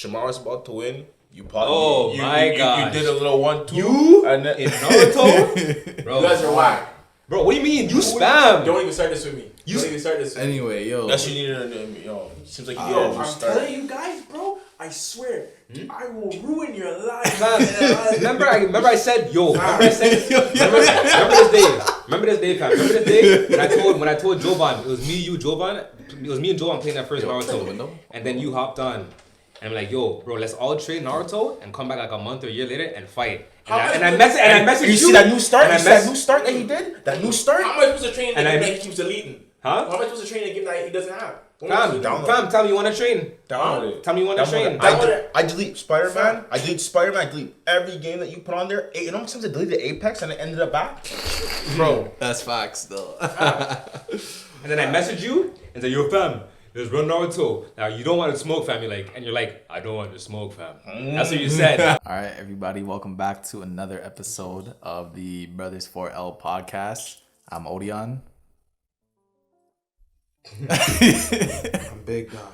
Shimara's about to win. You probably you did a little 1-2. You and then, in Naruto, bro. You guys are whack. Bro, what do you mean? You spam. Don't even start this with me. Don't even start this with me. Anyway, yo. That's what you needed to do. Yo, seems like you I'm telling you guys, bro. I swear, I will ruin your life. Remember I said, yo. Remember this day. Remember this day, fam. Remember this day when I told Jovan, it was me, you, Jovan. It was me and Jovan playing that first Naruto, and then you hopped on. And I'm like, yo, bro, let's all trade Naruto and come back like a month or a year later and fight. And I messaged you. You see that new start? You see that new start that he did? That new start? How am I supposed to train a game that he keeps deleting? Huh? How am I supposed to train a game that he doesn't have? Fam, tell me you want to train. Download it. Tell me you want to train. I delete Spider-Man. I delete every game that you put on there. You know how many times I deleted Apex and it ended up back? Bro. That's facts, though. And then I messaged you and said, yo, fam, there's run Naruto. Now, you don't want to smoke, fam. You're like, I don't want to smoke, fam. That's what you said. All right, everybody. Welcome back to another episode of the Brothers 4L podcast. I'm Odion. I'm Big Dog.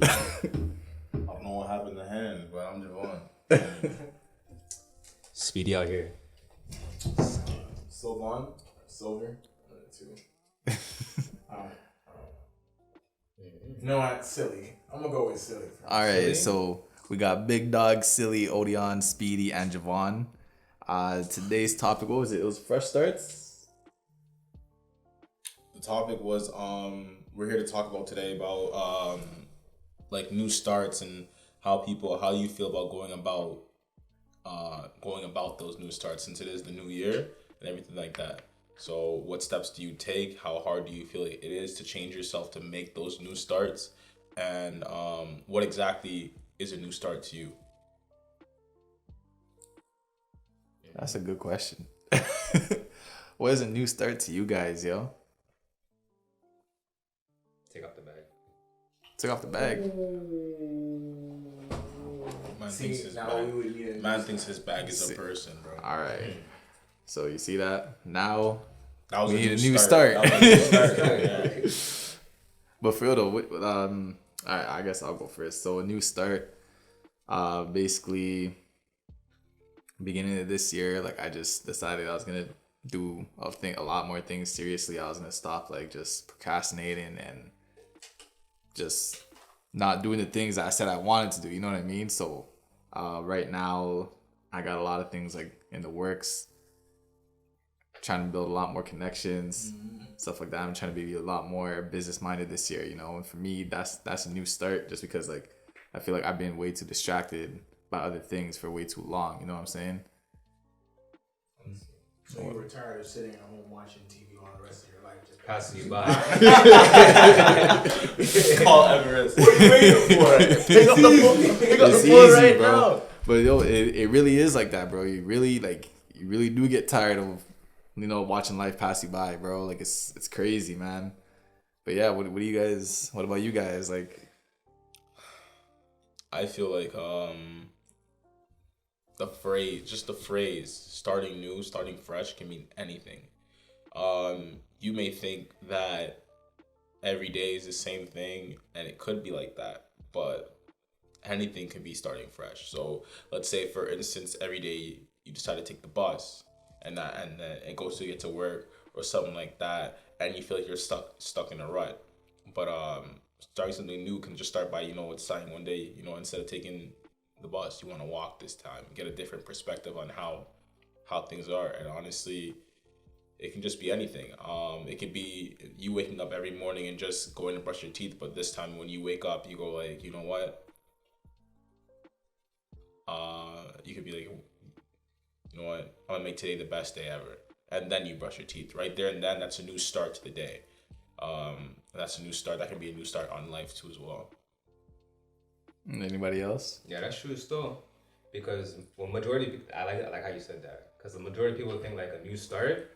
I don't know what happened to hands, but I'm just one. Speedy out here. Silver. 2. You know what? Silly. I'm going to go with silly. All right, so we got Big Dog, Silly, Odion, Speedy, and Javon. Today's topic, what was it? It was fresh starts? The topic was, we're here to talk about today about, like new starts and how you feel about going about those new starts since it is the new year and everything like that. So what steps do you take? How hard do you feel it is to change yourself to make those new starts? And what exactly is a new start to you? That's a good question. What is a new start to you guys, yo? Take off the bag. Take off the bag. Man thinks his bag is a person, bro. All right. So you see that? Now we need a new start. Yeah. But for real though, all right, I guess I'll go first. So a new start, basically, beginning of this year, like I just decided I was gonna do a lot more things seriously. I was gonna stop like just procrastinating and just not doing the things that I said I wanted to do. You know what I mean? So right now, I got a lot of things like in the works. Trying to build a lot more connections, stuff like that. I'm trying to be a lot more business minded this year, you know. And for me, that's a new start, just because like I feel like I've been way too distracted by other things for way too long. You know what I'm saying? So you were tired of sitting at home watching TV all the rest of your life, just passing you by. Call Everest. What are you waiting for? Pick up the phone right bro. now. But yo, it really is like that, bro. You really do get tired of, you know, watching life pass you by, bro. Like it's crazy, man. But yeah, what about you guys? Like, I feel like the phrase starting new, starting fresh can mean anything. You may think that every day is the same thing, and it could be like that, but anything can be starting fresh. So let's say, for instance, every day you decide to take the bus, and it goes to get to work or something like that, and you feel like you're stuck in a rut. But starting something new can just start by, you know, deciding one day, you know, instead of taking the bus, you want to walk this time, get a different perspective on how things are. And honestly, it can just be anything. It could be you waking up every morning and just going to brush your teeth, but this time when you wake up, you go like, you know what? You could be like, you know what? I'm gonna make today the best day ever, and then you brush your teeth right there, and then that's a new start to the day. That's a new start. That can be a new start on life too as well. Anybody else? Yeah, that's true still. Because I like how you said that. Because the majority of people think like a new start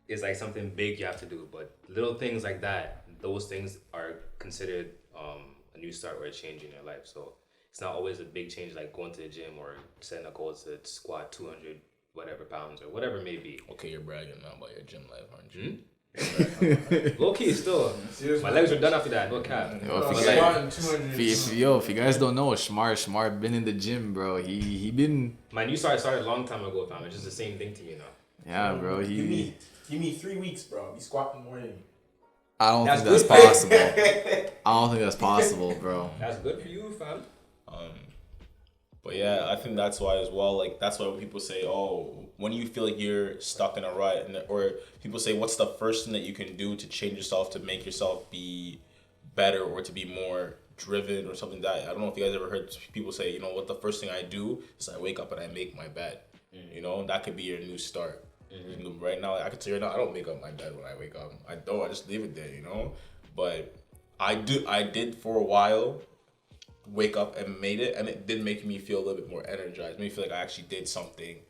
is like something big you have to do. But little things like that, those things are considered a new start or a change in your life. So it's not always a big change like going to the gym or setting a goal to squat 200 whatever pounds or whatever it may be. Okay, you're bragging now about your gym life, aren't you? Low key, still. My legs were done after that. No cap. If you guys don't know, Shmar been in the gym, bro. He been. Man, you started a long time ago, fam. It's just the same thing to me now. Yeah, bro. Give me 3 weeks, bro. I'll be squatting more than you. I don't think that's possible. I don't think that's possible, bro. That's good for you, fam. But yeah, I think that's why as well. Like that's why when people say, "Oh, when you feel like you're stuck in a rut," or people say, "What's the first thing that you can do to change yourself to make yourself be better or to be more driven or something?" That I don't know if you guys ever heard people say, "You know what? The first thing I do is I wake up and I make my bed." You know, that could be your new start. You know, right now, I can tell you right now, I don't make up my bed when I wake up. I don't. I just leave it there. You know, but I did for a while. Wake up and made it, and it did make me feel a little bit more energized. Made me feel like I actually did something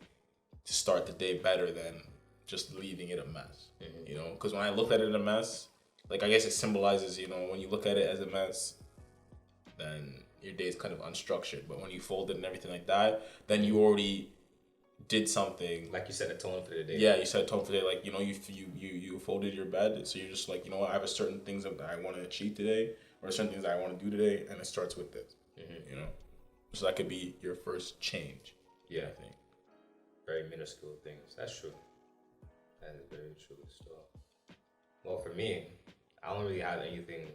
to start the day better than just leaving it a mess. You know, because when I look at it a mess, like I guess it symbolizes, you know, when you look at it as a mess, then your day is kind of unstructured. But when you fold it and everything like that, then you already did something. Like you set a tone for the day. Yeah, you set a tone for the day. Like, you know, you folded your bed, so you're just like, you know what, I have a certain things that I want to achieve today. Or certain things that I want to do today, and it starts with this. You know, so that could be your first change. Yeah, I think. Very minuscule things. That's true. That is very true. Still, well, for me, I don't really have anything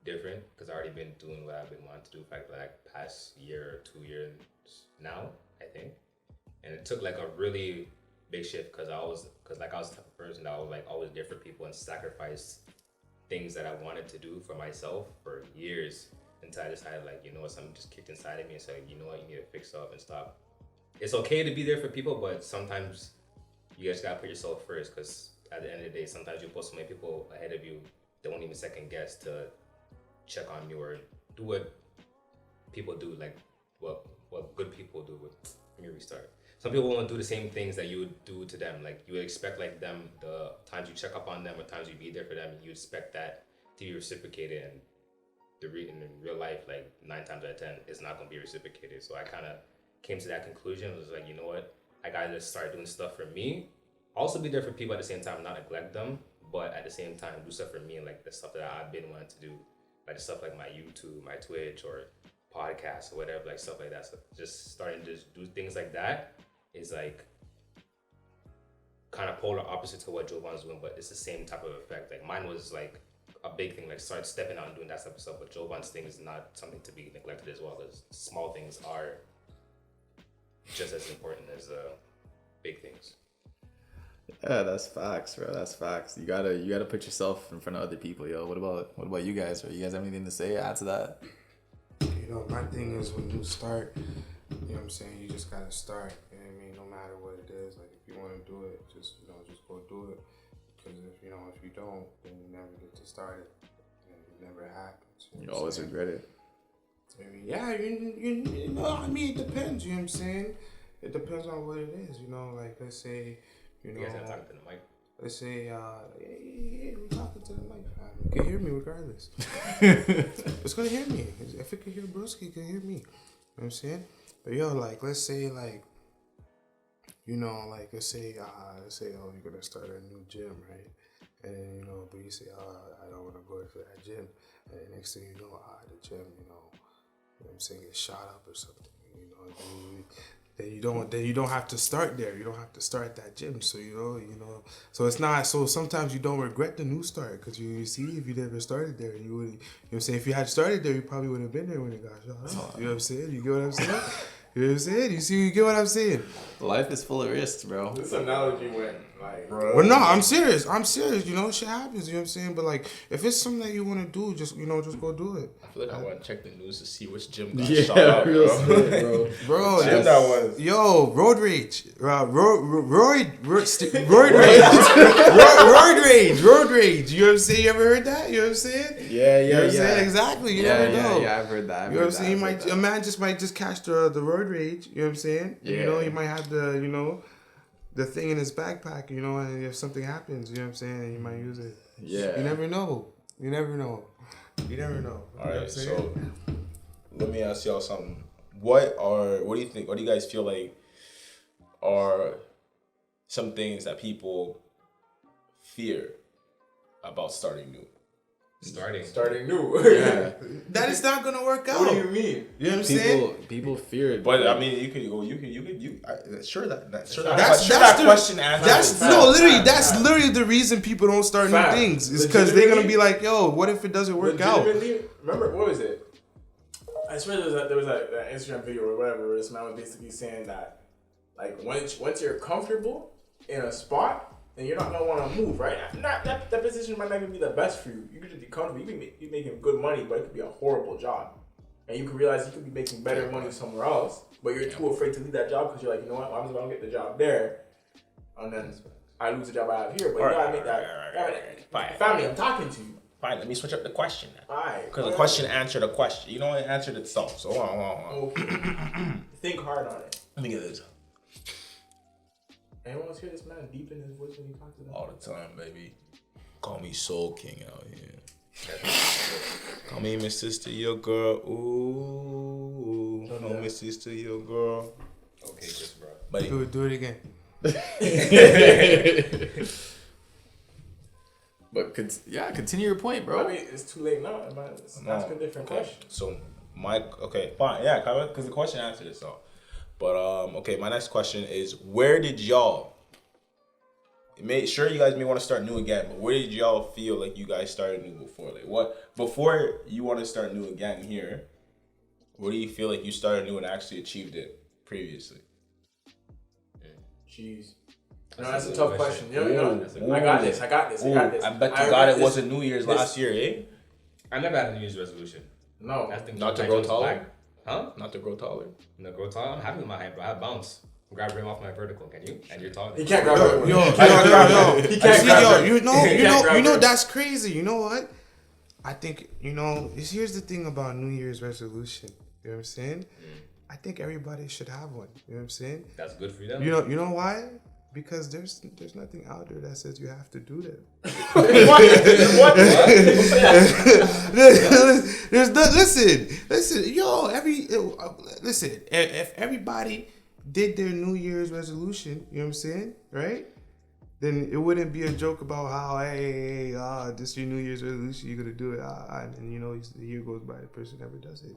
different because I've already been doing what I've been wanting to do for like past year or 2 years now, I think. And it took like a really big shift because I was the type of person that was like always there for people and sacrificed things that I wanted to do for myself for years until I decided, like, you know what, something just kicked inside of me and said, you know what, you need to fix up and stop. It's okay to be there for people, but sometimes you just gotta put yourself first because at the end of the day, sometimes you put so many people ahead of you that won't even second guess to check on you or do what people do, like what good people do. Let me restart. Some people won't do the same things that you would do to them. Like you would expect like them, the times you check up on them or times you be there for them, you expect that to be reciprocated. And in real life, like 9 times out of 10, it's not gonna be reciprocated. So I kind of came to that conclusion. It was like, you know what? I gotta just start doing stuff for me. Also be there for people at the same time, not neglect them, but at the same time do stuff for me and like the stuff that I've been wanting to do, like the stuff like my YouTube, my Twitch, or podcasts or whatever, like stuff like that. So just starting to do things like that is like kind of polar opposite to what Jovan's doing, but it's the same type of effect. Like mine was like a big thing, like start stepping out and doing that type of stuff, but Jovan's thing is not something to be neglected as well, as small things are just as important as big things. Yeah, that's facts, bro. That's facts. You gotta put yourself in front of other people, yo. What about you guys? Or you guys have anything to say? Add to that? You know, my thing is when you start, you know what I'm saying, you just gotta start. You know what I mean? No matter what it is. Like if you want to do it, just go do it. Because if you don't, then you never get to start it. And it never happens. You always regret it. I mean, yeah, you know, I mean, it depends. You know what I'm saying? It depends on what it is. You know, like let's say, you know, You guys have talking to the mic. let's say, yeah, we're talking to the mic, fam. You can hear me regardless. It's gonna hear me. If it can hear Broski, it can hear me. You know what I'm saying? But yo, like, let's say, like, you know, like, let's say, oh, you're gonna start a new gym, right? And then, you know, but you say, oh, I don't wanna go to that gym. And then next thing you know, the gym, you know what I'm saying, get shot up or something, you know. Then you don't have to start there. You don't have to start at that gym. So you know. So it's not. So sometimes you don't regret the new start because you see if you never started there, you would. You know what I'm saying? If you had started there, you probably wouldn't have been there when it got shot up. You know what I'm saying? You get what I'm saying? You know what I'm saying? You get what I'm saying? Life is full of risks, bro. This analogy went like, Bro. well, no, I'm serious. You know, shit happens. You know what I'm saying? But like, if it's something that you want to do, just go do it. I feel like I want to check the news to see which gym got Yeah, shot up, real bro. shit, bro. Bro, Gym that was. Yo, road rage, roid rage. You know what I'm saying? You ever heard that? You know what I'm saying? Yeah, You know what I'm saying? Exactly. You never know. Yeah, I've heard that. You know what I'm saying? A man might just catch the road rage. You know what I'm saying? Yeah. You know, he might have the thing in his backpack. You know, and if something happens, you know what I'm saying, he might use it. Yeah. You never know. You never know. All You know what I'm right, saying? so let me ask y'all something. What do you think? What do you guys feel like are some things that people fear about starting new? Starting new. Yeah. That is not gonna work out. What do you mean? You know what I'm saying? People fear it. But I mean, you could that That's question answers. That's itself. literally literally the reason people don't start new things. Is because they're gonna be like, yo, what if it doesn't work out? Remember, what was it? I swear there was that Instagram video or whatever where this man was basically saying that, like, once you're comfortable in a spot, then you're not gonna want to move, right? Not that position might not even be the best for you. You could just be comfortable. You could be making good money, but it could be a horrible job, and you could realize you could be making better money somewhere else, but you're too afraid to leave that job because you're like, you know what, I'm just gonna get the job there, and then I lose the job I have here. But you gotta make that. Family, I'm talking to you. Fine, let me switch up the question now. Alright. Because the question answered a question. You know, it answered itself. So, hold on. Okay. Think hard on it. Let me get this. Anyone else hear this man deep in his voice when he talks to them? All the time, baby. Call me Soul King out here. Call me Miss Sister, your girl. Ooh. Call me Sister, your girl. Okay, Chris, bro. Buddy. Do it again. But continue your point, bro. I mean, it's too late now. Ask a different question. So, fine. Yeah, because the question answered itself. But, okay, my next question is, where did y'all, sure you guys may want to start new again, but where did y'all feel like you guys started new before? Like, before you want to start new again here, where do you feel like you started new and actually achieved it previously? Jeez. No, that's a tough question. You know, I got this. I bet you got it wasn't New Year's last year, eh? I never had a New Year's resolution. No. Not to grow taller? Huh? Not to grow taller? No, grow taller? I'm happy with my height, bro. I bounce. Grab rim off my vertical, can you? And you're taller. He can't grab rim. He can't grab rim. You know, that's crazy. You know what? I think, here's the thing about New Year's resolution. You know what I'm saying? I think everybody should have one. You know what I'm saying? That's good for them. You know why? Because there's nothing out there that says you have to do that. Listen. If everybody did their New Year's resolution, you know what I'm saying, right? Then it wouldn't be a joke about how this is your New Year's resolution, you're gonna do it, and the year goes by, the person never does it.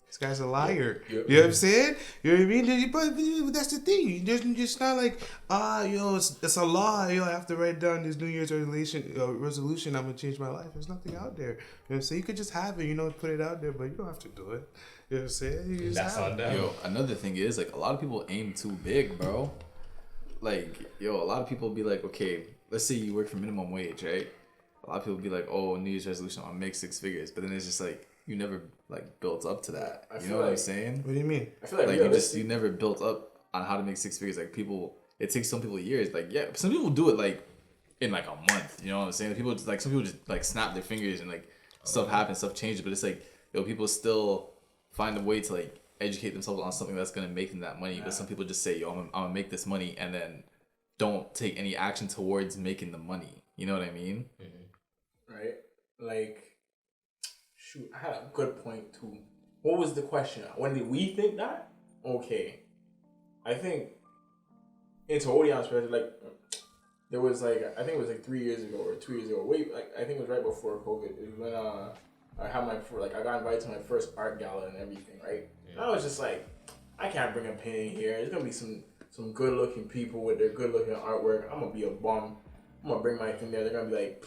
This guy's a liar. Yeah. You know what I'm saying? You know what I mean? But that's the thing. It's not like, it's a law. I have to write down this New Year's resolution. I'm going to change my life. There's nothing out there. You know what I'm saying? You could just have it, put it out there, but you don't have to do it. You know what I'm saying? That's on them. Yo, another thing is, like, a lot of people aim too big, bro. Like, a lot of people be like, okay, let's say you work for minimum wage, right? A lot of people be like, oh, New Year's resolution, I'll make 6 figures. But then it's just like, you never built up to that. You know what I'm saying? What do you mean? I feel like you never built up on how to make 6 figures. Like, it takes some people years. Like, yeah, some people do it in a month. You know what I'm saying? Some people just snap their fingers and stuff happens, stuff changes. But it's people still find a way to educate themselves on something that's gonna make them that money. But some people just say, I'm gonna make this money, and then don't take any action towards making the money. You know what I mean? Mm-hmm. Right. Shoot, I had a good point too. What was the question? When did we think that? Okay. I think into Odion's there was I think it was 3 years ago or 2 years ago. I think it was right before COVID. It was when I had I got invited to my first art gala and everything, right? Yeah. And I was just like, I can't bring a painting here. There's gonna be some good looking people with their good looking artwork. I'm gonna be a bum. I'm gonna bring my thing there. They're gonna be like,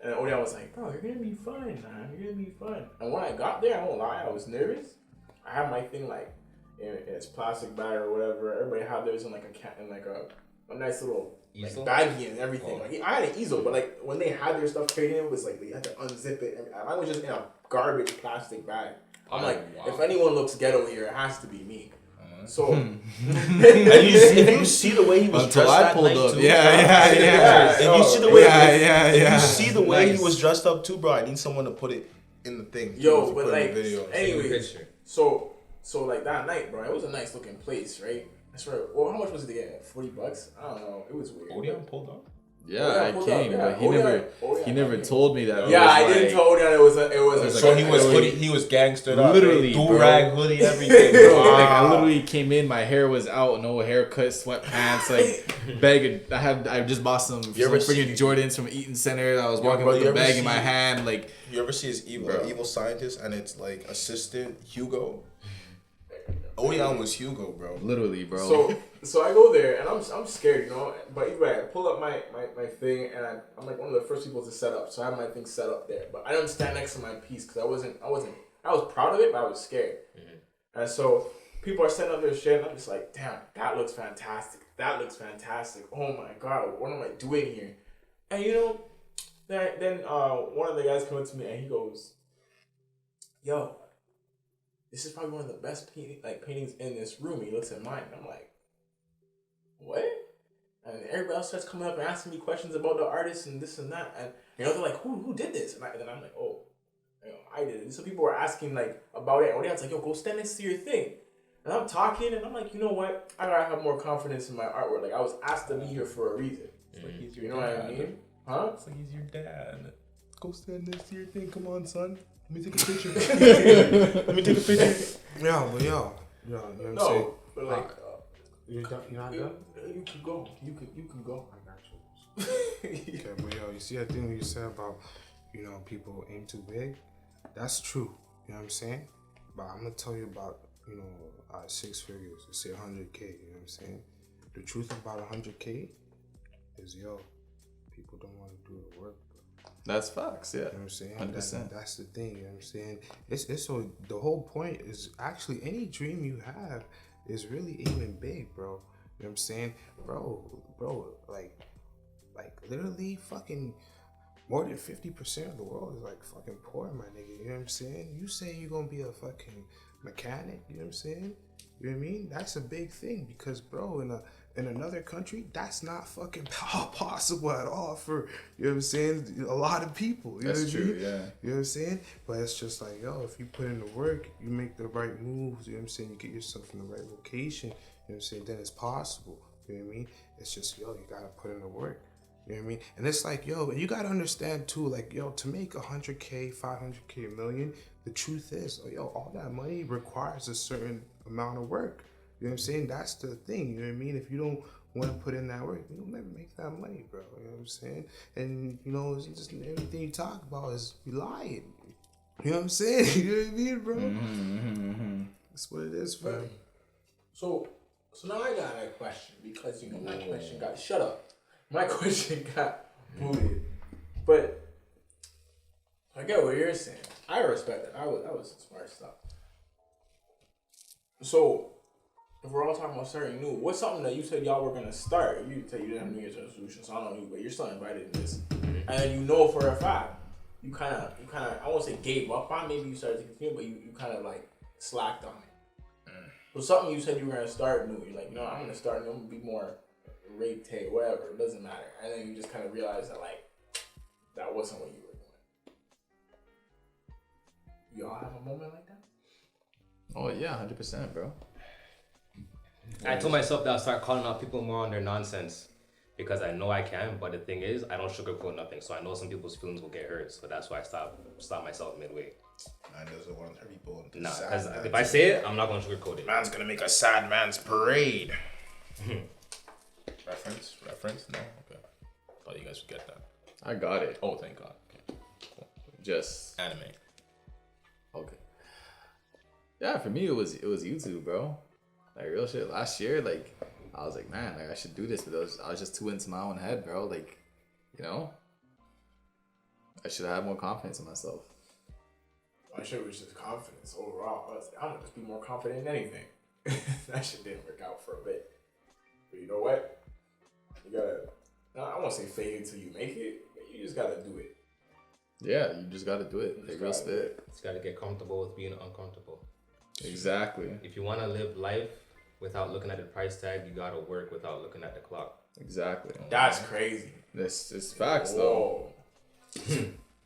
and Odion was like, bro, you're gonna be fine, man. You're gonna be fine. And when I got there, I won't lie, I was nervous. I had my thing in its plastic bag or whatever. Everybody had theirs in a nice little baggie and everything. I had an easel, but when they had their stuff carried in, it was they had to unzip it. And I was just in a garbage plastic bag. I'm if anyone looks ghetto here, it has to be me. So, if you see the way he was dressed that night too, if you see the way, if you see the way he was dressed up too, bro, I need someone to put it in the thing. Yo, but video. Anyway, so that night, bro, it was a nice looking place, right? I swear. Well, how much was it to get? $40? I don't know. It was weird. Odion pulled up. Yeah, I came, but he never told me that. Yeah, I didn't told that it was a. So he was gangstered up. Literally, do rag hoodie, everything. Bro, like I literally came in, my hair was out, no haircut, sweatpants, like bag. I just bought some freaking Jordans from Eaton Center. I was walking with the bag in my hand, like. You ever see his evil scientist and it's like assistant Hugo? Oyan was Hugo, bro. Literally, bro. So I go there and I'm scared, you know. But either way, I pull up my thing and I'm like one of the first people to set up. So I have my thing set up there. But I didn't stand next to my piece because I was proud of it, but I was scared. Mm-hmm. And so people are setting up their shit and I'm just like, damn, that looks fantastic. That looks fantastic. Oh my God, what am I doing here? And you know, then one of the guys comes to me and he goes, yo, this is probably one of the best paintings in this room. He looks at mine and I'm like, what? And everybody else starts coming up and asking me questions about the artist and this and that. And you know, they're like, who did this? And then I'm like, oh, you know, I did it. And so people were asking like about it. And I was like, yo, go stand next to your thing. And I'm talking and I'm like, you know what? I gotta have more confidence in my artwork. Like I was asked to be here for a reason. Mm-hmm. You know what I mean? Huh? It's like he's your dad. Go stand next to your thing. Come on, son. Let me take a picture. Let me take a picture. Yo, you know what I'm saying? But like, you're not done? You can go. You can go. I got you. Okay, but yo, you see that thing you said about, you know, people aim too big? That's true. You know what I'm saying? But I'm gonna tell you about, you know, 6 figures. Let's say 100K. You know what I'm saying? The truth about 100K is, yo, people don't want to do the work. That's facts, yeah. You know what I'm saying? 100%. That's the thing, you know what I'm saying? It's so the whole point is actually any dream you have is really aiming big, bro. You know what I'm saying? Bro, like literally fucking more than 50% of the world is like fucking poor, my nigga. You know what I'm saying? You say you're gonna be a fucking mechanic, you know what I'm saying? You know what I mean? That's a big thing because, bro, in another country, that's not fucking possible at all for, you know what I'm saying, a lot of people. You That's know what true, I mean? yeah. You know what I'm saying? But it's just like, yo, if you put in the work, you make the right moves, you know what I'm saying, you get yourself in the right location, you know what I'm saying, then it's possible. You know what I mean? It's just, yo, you gotta put in the work. You know what I mean? And it's like, yo, you gotta understand too, like, yo, to make 100K, 500K, $1 million, the truth is, yo, all that money requires a certain amount of work. You know what I'm saying? That's the thing. You know what I mean? If you don't want to put in that work, you'll never make that money, bro. You know what I'm saying? And, you know, it's just everything you talk about is you lying. You know what I'm saying? You know what I mean, bro? Mm-hmm. That's what it is, fam. So now I got a question because, you know, my question got... Shut up. My question got booted. But I get what you're saying. I respect it. That was smart stuff. So, if we're all talking about starting new, what's something that you said y'all were gonna start? You said you didn't have New Year's resolution, so I don't know you, but you're still invited in this, and then you know for a fact you kind of I won't say gave up on. Maybe you started to continue, but you kind of like slacked on it. So something you said you were gonna start new. You're like, no, I'm gonna start new. I'm gonna be more rate, whatever. It doesn't matter. And then you just kind of realize that like that wasn't what you were doing. Y'all have a moment like that? Oh yeah, 100%, bro. I told myself that I'll start calling out people more on their nonsense because I know I can, but the thing is, I don't sugarcoat nothing, so I know some people's feelings will get hurt, so that's why I stop myself midway. Man doesn't want to turn people into nah, because if I say it, I'm not going to sugarcoat it. Man's gonna make a sad man's parade. Reference? No? Okay. Thought you guys would get that. I got it. Oh, thank God. Okay. Cool. Just anime. Okay. Yeah, for me it was YouTube, bro. Like real shit. Last year, like I was like, man, like I should do this, but I was just too into my own head, bro. Like, you know, I should have more confidence in myself. My shit was just confidence overall. I was like, I'm gonna just be more confident in anything. That shit didn't work out for a bit. But you know what? You gotta, I won't say fake it till you make it, but you just gotta do it. Yeah, you just gotta do it. Like real spit. You just gotta get comfortable with being uncomfortable. Exactly. If you wanna live life without looking at the price tag, you gotta work without looking at the clock. Exactly. That's crazy. It's facts though.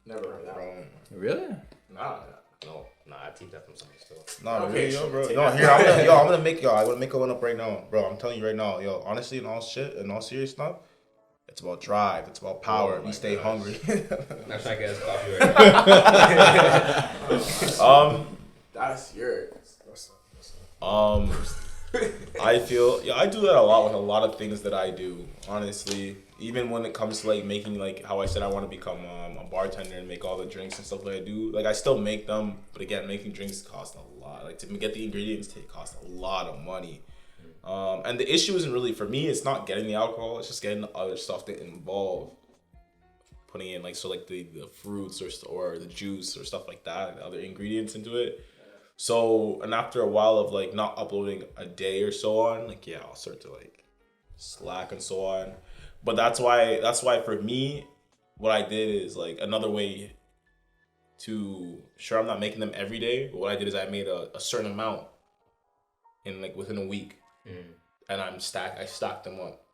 Never heard that one. Really? Nah, I teach that from somebody still. Nah, okay, really, yo, bro. No, here, I'm gonna make one up right now, bro. I'm telling you right now, yo. Honestly, in all shit, in all serious stuff, It's about drive. It's about power. You stay hungry. Not trying to get us coffee right That's yours. I feel I do that a lot with a lot of things that I do. Honestly, even when it comes to like making, like how I said I want to become a bartender and make all the drinks and stuff that I do. Like I still make them, but again, making drinks costs a lot. Like to get the ingredients costs a lot of money. And the issue isn't really for me. It's not getting the alcohol. It's just getting the other stuff that involve putting in like the fruits or the juice or stuff like that, and other ingredients into it. So, and after a while of like not uploading a day or so on, like yeah, I'll start to like slack and so on. But that's why for me, what I did is like another way to sure I'm not making them every day. But what I did is I made a certain amount in like within a week, and I stacked them up.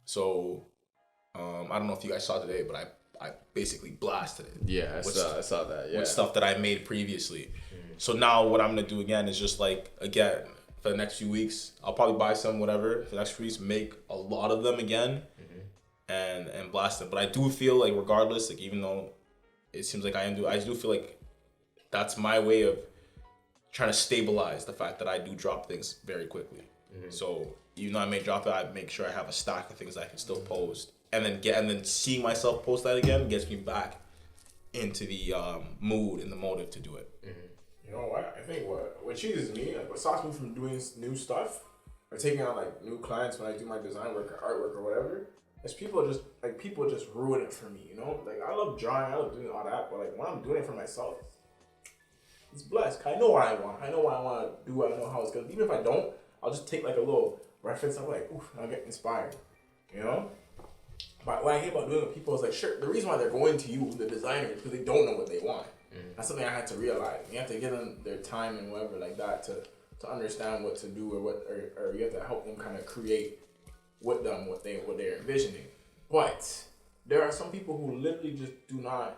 So, I don't know if you guys saw today, but I basically blasted it. Yeah, I saw that. Yeah, with stuff that I made previously. So now what I'm gonna do again is just like again for the next few weeks, I'll probably buy some whatever for the next few weeks, make a lot of them again, and blast them. But I do feel like regardless, like even though it seems like I do feel like that's my way of trying to stabilize the fact that I do drop things very quickly. So even though I may drop it, I make sure I have a stack of things I can still post, and then seeing myself post that again gets me back into the mood and the motive to do it. You know what? I think what cheeses me, like what stops me from doing new stuff or taking on like new clients when I do my design work or artwork or whatever, is people just ruin it for me. You know, like I love drawing, I love doing all that, but like when I'm doing it for myself, it's blessed. I know what I want. I know what I want to do. I know how it's gonna be. Even if I don't, I'll just take like a little reference. I'm like, oof, I'll get inspired. You know. But what I hate about doing it with people is like, sure, the reason why they're going to you, the designer, is because they don't know what they want. That's something I had to realize. You have to give them their time and whatever like that to understand what to do or you have to help them kind of create with them what they're envisioning. But there are some people who literally just do not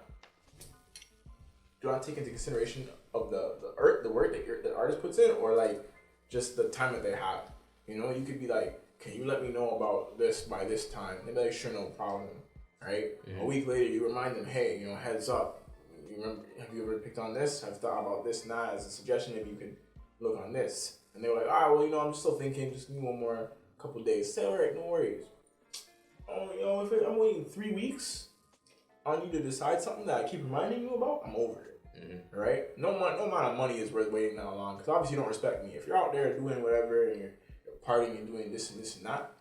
take into consideration of the work that the artist puts in, or like just the time that they have. You know, you could be like, can you let me know about this by this time? They'd be like, sure, no problem, right? A week later, you remind them, hey, you know, heads up. You remember, have you ever picked on this? I've thought about this now as a suggestion. Maybe you could look on this. And they were like, all right, well, you know, I'm still thinking. Just give me one more couple of days. Say, all right, no worries. Oh, you know, if I'm waiting 3 weeks on you to decide something that I keep reminding you about, I'm over it. Right? No amount of money is worth waiting that long, because obviously you don't respect me. If you're out there doing whatever and you're partying and doing this and this and that,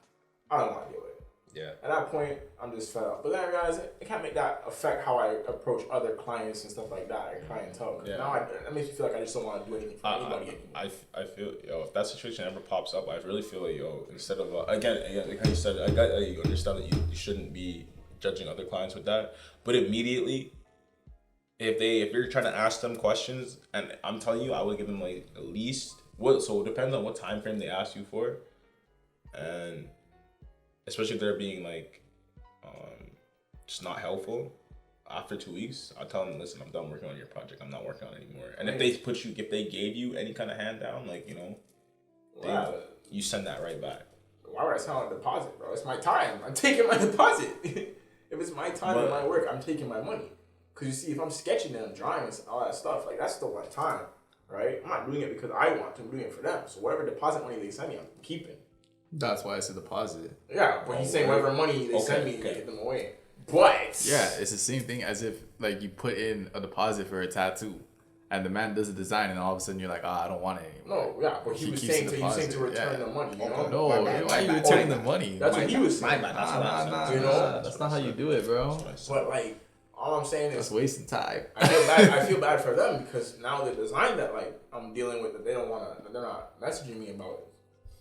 I don't want to deal with it. Yeah. At that point, I'm just fed up. But then I realize I can't make that affect how I approach other clients and stuff like that, or clientele. Yeah. Now that makes me feel like I just don't want to do anything for anybody anymore. I feel, if that situation ever pops up, I really feel like, instead of, again, like how you said, you understand that you shouldn't be judging other clients with that. But immediately, if you're trying to ask them questions, and I'm telling you, I would give them like at least, so it depends on what time frame they ask you for. And especially if they're being like just not helpful, after 2 weeks, I'll tell them, listen, I'm done working on your project. I'm not working on it anymore. And if they gave you any kind of hand down, like, you know, you send that right back. Why would I send a deposit, bro? It's my time. I'm taking my deposit. If it's my time and my work, I'm taking my money. Because you see, if I'm sketching and I'm drawing and all that stuff, like, that's still my time, right? I'm not doing it because I want to. I'm doing it for them. So whatever deposit money they send me, I'm keeping. That's why it's a deposit. Yeah, but he's saying whatever money they send me, they give them away. But yeah, it's the same thing as if like you put in a deposit for a tattoo, and the man does a design, and all of a sudden you're like, I don't want it anymore. No, yeah, but he was saying to return the money. You know? No, why are you returning the money? That's what he was saying. That's not how you do it, bro. But like, all I'm saying is that's wasting time. I feel bad for them, because now the design that like I'm dealing with, that they're not messaging me about it.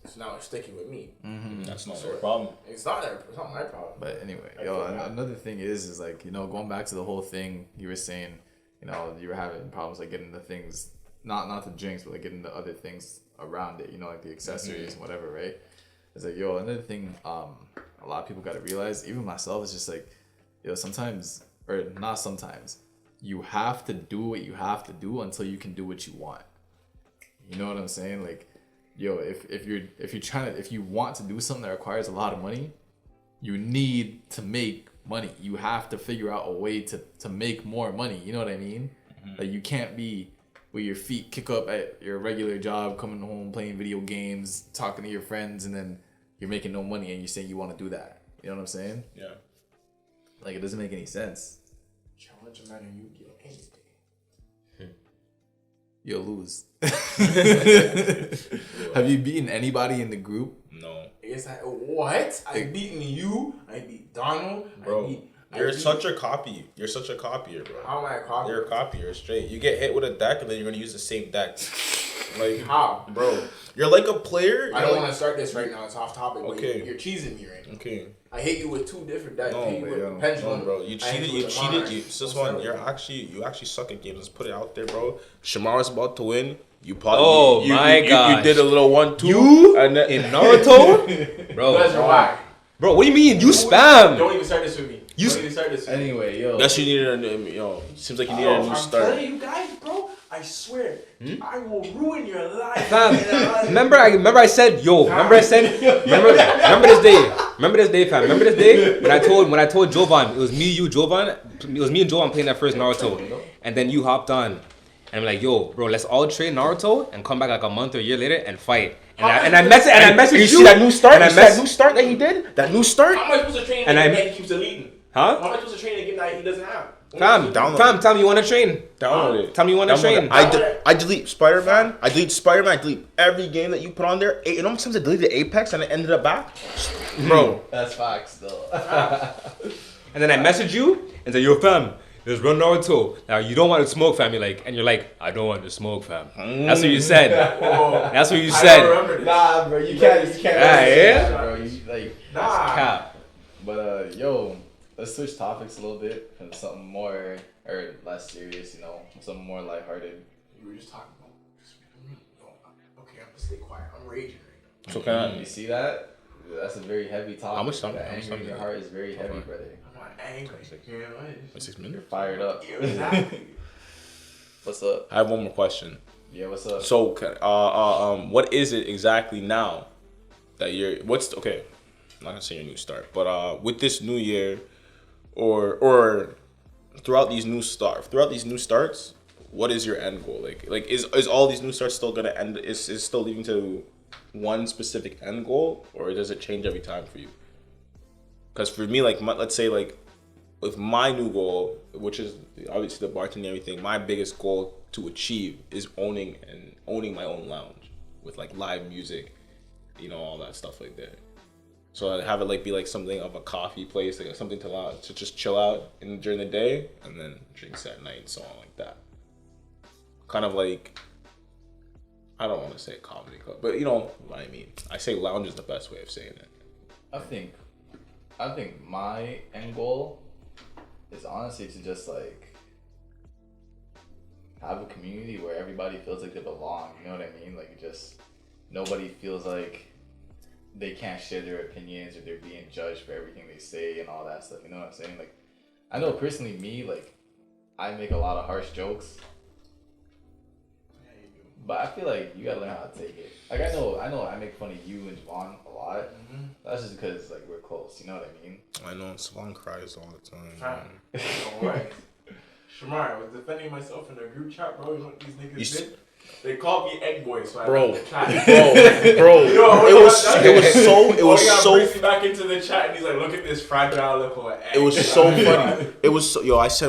So now it's sticking with me. That's not their problem. It's not my problem. But anyway, another thing is like, you know, going back to the whole thing you were saying, you know, you were having problems like getting the things, not the drinks, but like getting the other things around it, you know, like the accessories and whatever, right? It's like, another thing a lot of people got to realize, even myself, is just like, sometimes, or not sometimes, you have to do what you have to do until you can do what you want. You know what I'm saying? Like, if you want to do something that requires a lot of money, you need to make money. You have to figure out a way to make more money. You know what I mean? Like you can't be with your feet kick up at your regular job, coming home, playing video games, talking to your friends, and then you're making no money and you're saying you want to do that. You know what I'm saying? Yeah. Like, it doesn't make any sense. Challenge a man and you get anything. You'll lose. Have you beaten anybody in the group? No. It's like, what? I beaten you. I beat Donald. Bro, you're such a copy. You're such a copier, bro. How am I a copy? You're a copier, straight. You get hit with a deck and then you're gonna use the same deck. Like how, bro? You're like a player. I don't want to start this right now. It's off topic. Okay. You're cheesing me right now. Okay. I hit you with 2 different decks. No, I hit you with pendulum. no, bro. You cheated. You cheated. This one, you actually suck at games. Let's put it out there, bro. Shamara's about to win. You probably. You did a little 1-2. You and then, in Naruto, Bro, that's why. Bro, what do you mean? You spam. Don't even start this with me. Don't even start this with me. Anyway, yo. Guess you needed seems like you needed a new I'm start. telling you guys, bro. I swear, I will ruin your life. Fam, remember I said remember this day. Remember this day, fam. Remember this day when I told Jovan, it was me and Jovan playing that first Naruto. And then you hopped on. And I'm like, yo, bro, let's all trade Naruto and come back like a month or a year later and fight. And I messaged you. You see that new start? That new start that he did? That new start? How am I supposed to train that he keeps deleting? Huh? How am I supposed to train a game that he doesn't have? Fam, tell me you want to train. Download it. Tell me you want to train. I delete Spider-Man. I delete every game that you put on there. You know how many times I deleted Apex and I ended up back? Bro. That's facts, though. And then I message you and say, yo, fam, there's run Naruto. Now, you don't want to smoke, fam. And you're like, I don't want to smoke, fam. That's what you said. That's what you said. I don't remember this. Nah, bro, you can't. Yeah? Bro, that's cap. But, yo, let's switch topics a little bit from something more, or less serious, something more lighthearted. You were just talking about. Okay, I'm gonna stay quiet. I'm raging right now. So You see that? That's a very heavy topic. How much time? The anger in your heart is very heavy, brother. I'm not angry. You know what? 6 minutes. You're fired up. Exactly. What's up? I have one more question. Yeah, what's up? So, what is it exactly now that you're? Okay? I'm not gonna say your new start, but with this new year, or throughout these new starts, what is your end goal? Like is all these new starts still gonna end? Is still leading to one specific end goal, or does it change every time for you? Because for me, let's say with my new goal, which is obviously the bartending and everything, my biggest goal to achieve is owning my own lounge with live music, all that stuff like that. So I'd have it be something of a coffee place, something to just chill out during the day and then drinks at night and so on like that. Kind of I don't want to say comedy club, but you know what I mean. I say lounge is the best way of saying it. I think my end goal is honestly to just have a community where everybody feels like they belong. You know what I mean? Just nobody feels like they can't share their opinions or they're being judged for everything they say and all that stuff. You know what I'm saying? I know personally me, I make a lot of harsh jokes. But I feel like you gotta learn how to take it. I know I make fun of you and Javon a lot. Mm-hmm. That's just because we're close, you know what I mean? I know Savon cries all the time. Alright. Shamar, I was defending myself in the group chat, bro. You know what these niggas did? They called me egg boy, so I left the chat. Bro, it was so brings me back into the chat and he's like, look at this fragile little egg. It was so funny. It was so,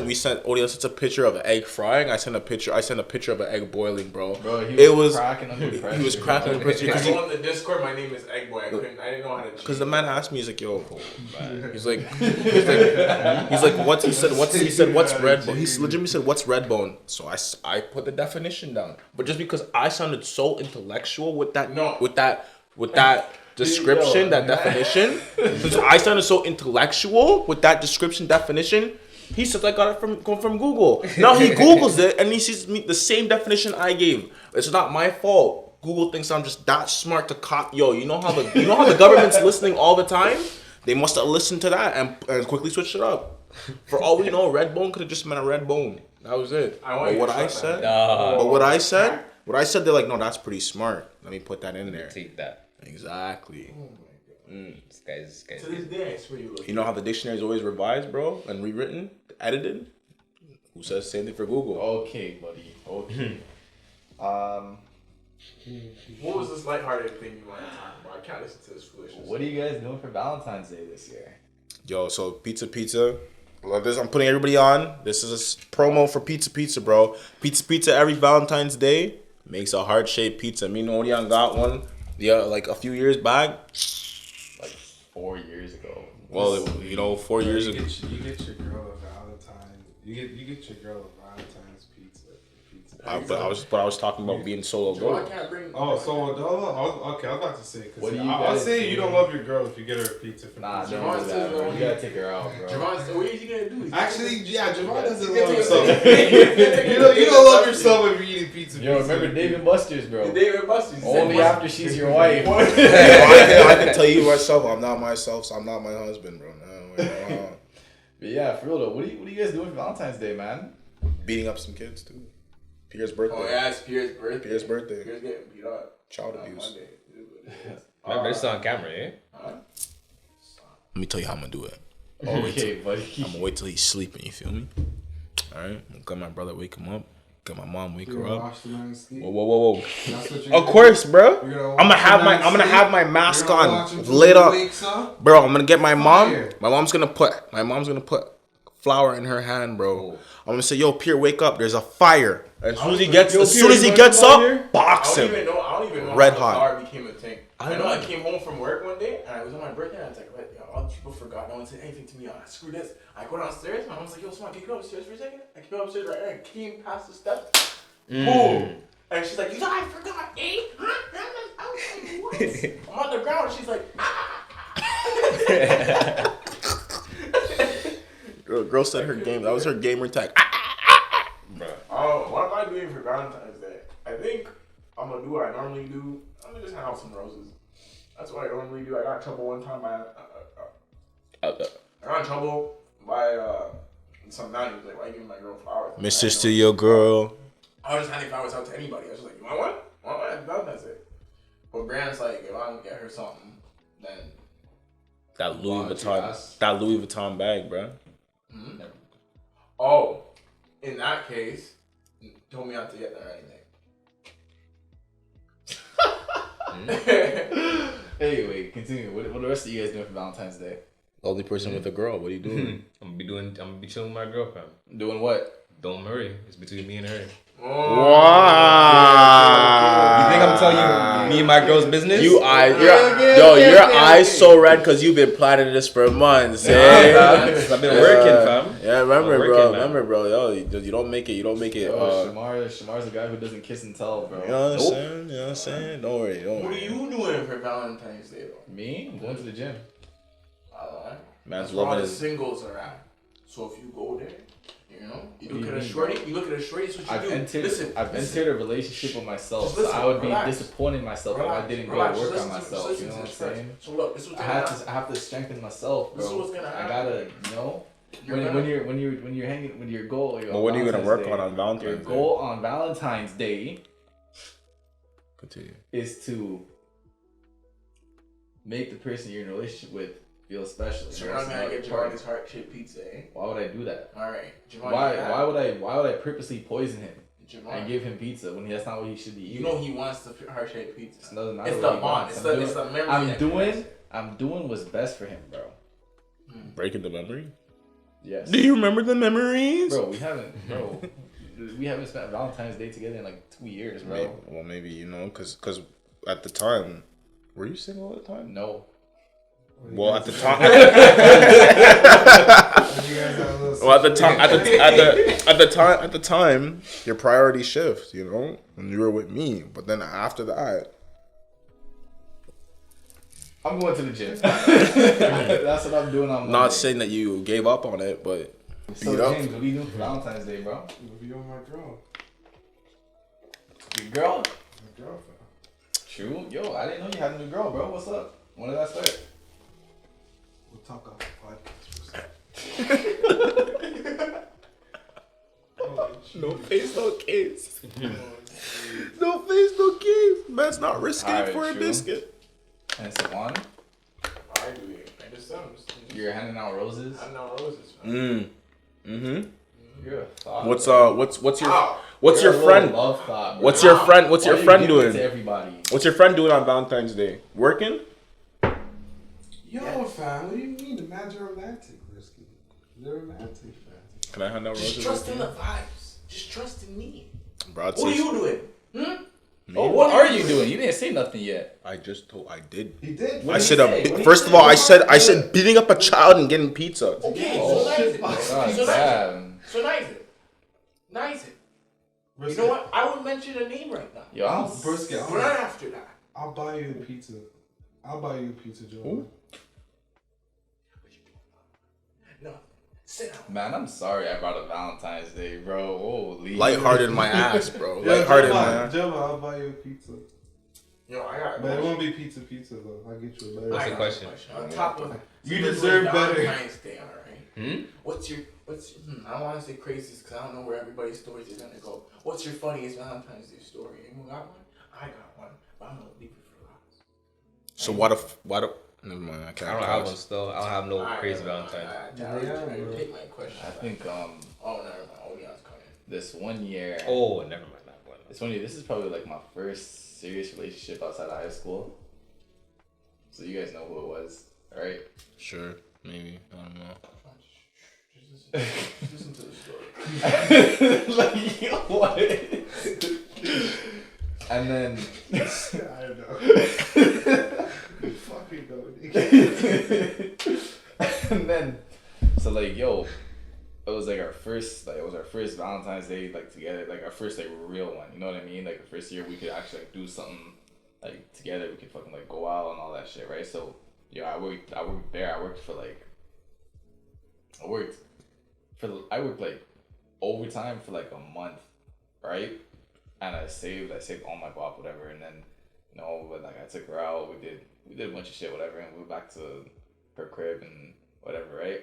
we sent Odie sent a picture of an egg frying. I sent a picture of an egg boiling, bro. Bro, he was cracking under pressure. He was cracking under pressure. I go on the Discord, my name is egg boy. I didn't know how to cheat. Because the man asked me, he's like, yo, he's like, what's red bone? He legitimately said, what's red bone? So I put the definition down. But just because I sounded so intellectual with that description, that definition, since I sounded so intellectual with that description definition, he says I got it from Google. Now he Googles it and he sees me the same definition I gave. It's not my fault. Google thinks I'm just that smart to copy. Yo, you know how the government's listening all the time? They must have listened to that and quickly switched it up. For all we know, red bone could have just meant a red bone. That was it. But what I said, they're like, no, that's pretty smart. Let me put that in there. Take that. Exactly. Oh my God. This guy's. To this day, I swear you look. You know how the dictionary is always revised, bro, and rewritten, edited? Who says same thing for Google? Okay, buddy. Okay. What was this lighthearted thing you want to talk about? I can't listen to this foolishness. What are you guys doing for Valentine's Day this year? Yo, so pizza. Love this. I'm putting everybody on. This is a promo for pizza, bro. Pizza every Valentine's Day makes a heart-shaped pizza. Me and Orion got one, like a few years back. Like 4 years ago. Well, 4 years ago. You get your girl a Valentine. You get your girl a Valentine's pizza. But I was talking about being solo I dolo. can't bring. Oh, so Adela? I was about to say, What because do you I'll guys say do? you don't love your girl if you get her a pizza for Nah, pizza. don't do that, bro. You gotta take her out, bro. Javon, so what is he gonna do? Actually, yeah, Javon doesn't You love can himself. take You don't love yourself if you're eating pizza. Yo, remember Dave and Buster's, bro. David Buster's. Only after she's your wife. I can tell you myself, I'm not myself, so I'm not my husband, bro. No. But yeah, for real though, what are you guys doing for Valentine's Day, man? Beating up some kids too. Pierre's birthday. Oh yeah, it's Pierre's birthday. Pierre's birthday. Pierre's getting beat up. Child on abuse. Monday. Remember, this is on camera, eh? Let me tell you how I'm gonna do it. Okay, buddy. I'm gonna wait till he's sleeping. You feel me? All right. I'm gonna get my brother, wake him up. Get my mom, wake her up. Watch the man sleep. Whoa. That's what Of course, bro. You're I'm gonna have my mask on, laid up, bro. I'm gonna get my mom. My mom's gonna put flour in her hand, bro. I'm gonna say, yo, Pierre, wake up. There's a fire. As soon as he gets up, box I him. don't even know Red how hot. the flower became a thing. I know I came home from work one day and I was on my birthday and I was like, what? Yo, all these people forgot. No one said anything to me. Screw this. I go downstairs. My mom's like, yo, Swan, can you go upstairs for a second? I came upstairs right there and came past the steps. Boom. And she's like, you know, I forgot, eh? Huh? I was like, what? I'm on the ground. She's like, Girl said her game. That was her gamer tag. oh, what am I doing for Valentine's Day? I think I'm gonna do what I normally do. I'm gonna just hand out some roses. That's what I normally do. I got in trouble one time by some man. He was like, why are you giving my girl flowers? Mrs. to your girl. I was just handing flowers out to anybody. I was just like, you want one? Want one? Happy Valentine's Day. But Grant's like, if I don't get her something, then That Louis Vuitton bag, bro. oh, in that case, told me not to get her anything. Anyway, continue. What the rest of you guys doing for Valentine's Day? Lonely person with a girl. What are you doing? I'm gonna be chilling with my girlfriend. Doing what? Don't worry, it's between me and her. Wow. You think I'm telling you me and my girl's business? Your eyes so red because you've been planning this for months. Eh? I've been working, fam. Yeah, remember, man. bro. Yo, you don't make it. Shamar's the guy who doesn't kiss and tell, bro. You know what I'm saying? Don't worry. What are you doing for Valentine's Day, though? Me? I'm going to the gym. Man's That's where all loving the his. singles are at. So if you go there, you look at a shorty. That's what you do. I've entered a relationship with myself, Just listen, so I would be relax. disappointed in myself if I didn't go to work on myself. You know what I'm saying? So look, this is what's I gonna have happen. to strengthen myself, This is bro. what's gonna I happen. gotta, when you're hanging with your goal. But what are you gonna work on Your Valentine's Day? goal on Valentine's Day Continue. is to make the person you're in a relationship with feel special. So you're not gonna get Javon his heart-shaped pizza, eh? Why would I do that? All right, Javon. Why would I purposely poison him and Javon, give him pizza when that's not what he should be eating? you know he wants the heart-shaped pizza. It doesn't matter It's what the he bond. wants. It's the memory. I'm doing what's best for him, bro. Breaking the memory. Yes. Do you remember the memories? Bro, we haven't spent Valentine's Day together in like 2 years, bro. Maybe because at the time, were you single at the time? No. Well, at the time. You guys have a little Well, at the time, your priority shift, and you were with me. But then after that, I'm going to the gym. That's what I'm doing on Monday. not saying that you gave up on it, but So beat up. James, what are you doing for Valentine's Day, bro? Be on my girl. Your girl? My girlfriend. True. Yo, I didn't know you had a new girl, bro. What's up? When did that start? We'll talk off the podcast for a second. No face, no case. No face, no case. Man's not risking it Alright, for a true. biscuit. And Savon? I do it. I just You're handing out roses. I know roses. Man. You're a thought. What's your You're a friend? love thought, bro. What's your friend? What's Why your you friend giving it doing? to everybody? What's your friend doing on Valentine's Day? Working? Yo, fam, what do you mean? The man's romantic, Risky. They're romantic, fam. Can I hand out roses? Just trust in the vibes. Just trust in me. Bro, What are you doing? Oh, what are you doing? You didn't say nothing yet. I did. He did. I said first of all, I said beating up a child and getting pizza. Okay, Oh, so nice it. God So nice it. damn. So nice it. Nice it. You know what? I would mention a name right now. Yo, I'm Brisket, But not after that. I'll buy you a pizza. Joe. No. Sit down. Man, I'm sorry I brought up Valentine's Day, bro. Holy. Lighthearted my ass, bro. Lighthearted my ass. Joe, I'll buy you a pizza. Yo, I got But it won't be pizza though. I'll get you a better. What's the got question? On top of You deserve better. Valentine's Day, alright? What's your I don't want to say craziest because I don't know where everybody's stories are gonna go. What's your funniest Valentine's Day story? Anyone got one? I got one, but I'm gonna leave it for last. So why do never mind, I can't. I don't have one still. I don't have no Alright, crazy never mind. Valentine's. Take my question. I think Oh, never mind. Oh, yeah, it's coming. this 1 year. Oh, never mind that one. This 1 year. This is probably like my first serious relationship outside of high school. So you guys know who it was, right? Sure, maybe. I don't know. Just listen to the story. Like yo, what? And then I don't know. Fucking go, nigga. and then so like yo, it was like our first Valentine's Day like together, like our first like real one, you know what I mean? Like the first year we could actually like do something like together, we could fucking like go out and all that shit, right? So yo, I worked there. I worked like overtime for like a month, right? And I saved all my guap, whatever, and then you know, but like I took her out, we did a bunch of shit, whatever, and we went back to her crib and whatever, right?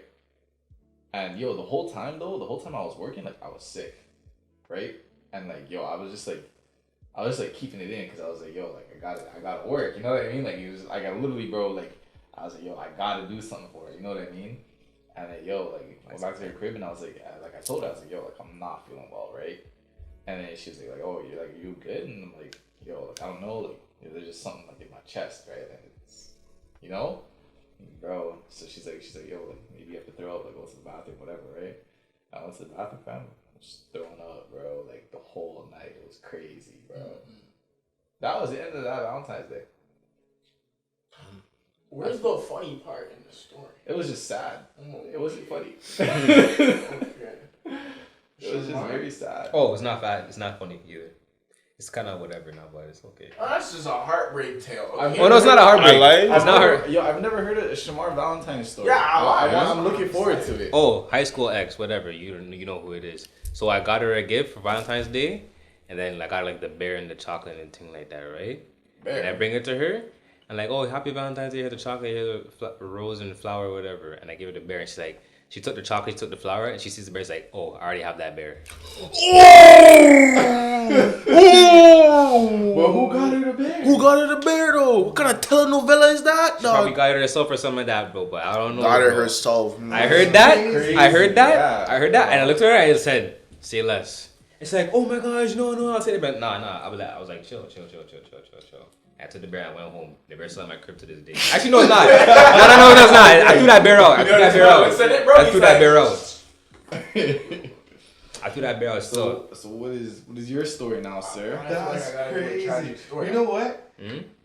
And yo, the whole time I was working, like I was sick, right? And like yo, I was just like keeping it in because I was like, yo, like I gotta work, you know what I mean? Like it was like I literally, bro, like I was like, yo, I gotta do something for her, you know what I mean? And then yo, like I went back to her crib and I was like I told her, I was like, yo, like I'm not feeling well, right? And then she was like, oh, you're like, are you good? And I'm like, yo, like I don't know, like there's just something like in my chest, right? And it's, you know, bro. So she's like, yo, like maybe you have to throw up, like go to the bathroom, whatever, right? I went to the bathroom, fam, just throwing up, bro, like the whole night. It was crazy, bro. That was the end of that Valentine's Day. Where's the funny part in the story? It was just sad. It wasn't funny. Okay. It was just very sad. Oh, it's not bad. It's not funny either. It's kind of whatever now, but it's okay. Oh, that's just a heartbreak tale. I mean, Oh no, it's not a heartbreak. It's not her. Yo, I've never heard a Shamar Valentine story. Yeah, I'm looking forward to it. Oh, high school ex, whatever. You know who it is. So I got her a gift for Valentine's Day, and then I got like the bear and the chocolate and thing like that, right? Bear. And I bring it to her, and like, oh, happy Valentine's Day. Here's the chocolate, here's the rose and flower, whatever. And I give her the bear, and she's like, she took the chocolate, she took the flower, and she sees the bear. She's like, oh, I already have that bear. Well, who got her the bear? Who got her the bear though? What kind of telenovela is that, She probably dog? got her herself or something like that, bro. But I don't know. Got her bro. herself. I heard that. Crazy. I heard that. Yeah. I heard that. And I looked at her and I said, say less. It's like, oh my gosh, no, I'll say it, but nah. I was like, chill. I took the bear and I went home. The bear's still in my crib to this day. Actually, no, it's not. No, it's not. I threw that bear out. I threw that bear out. So So what is your story now, sir? That's crazy. You know what?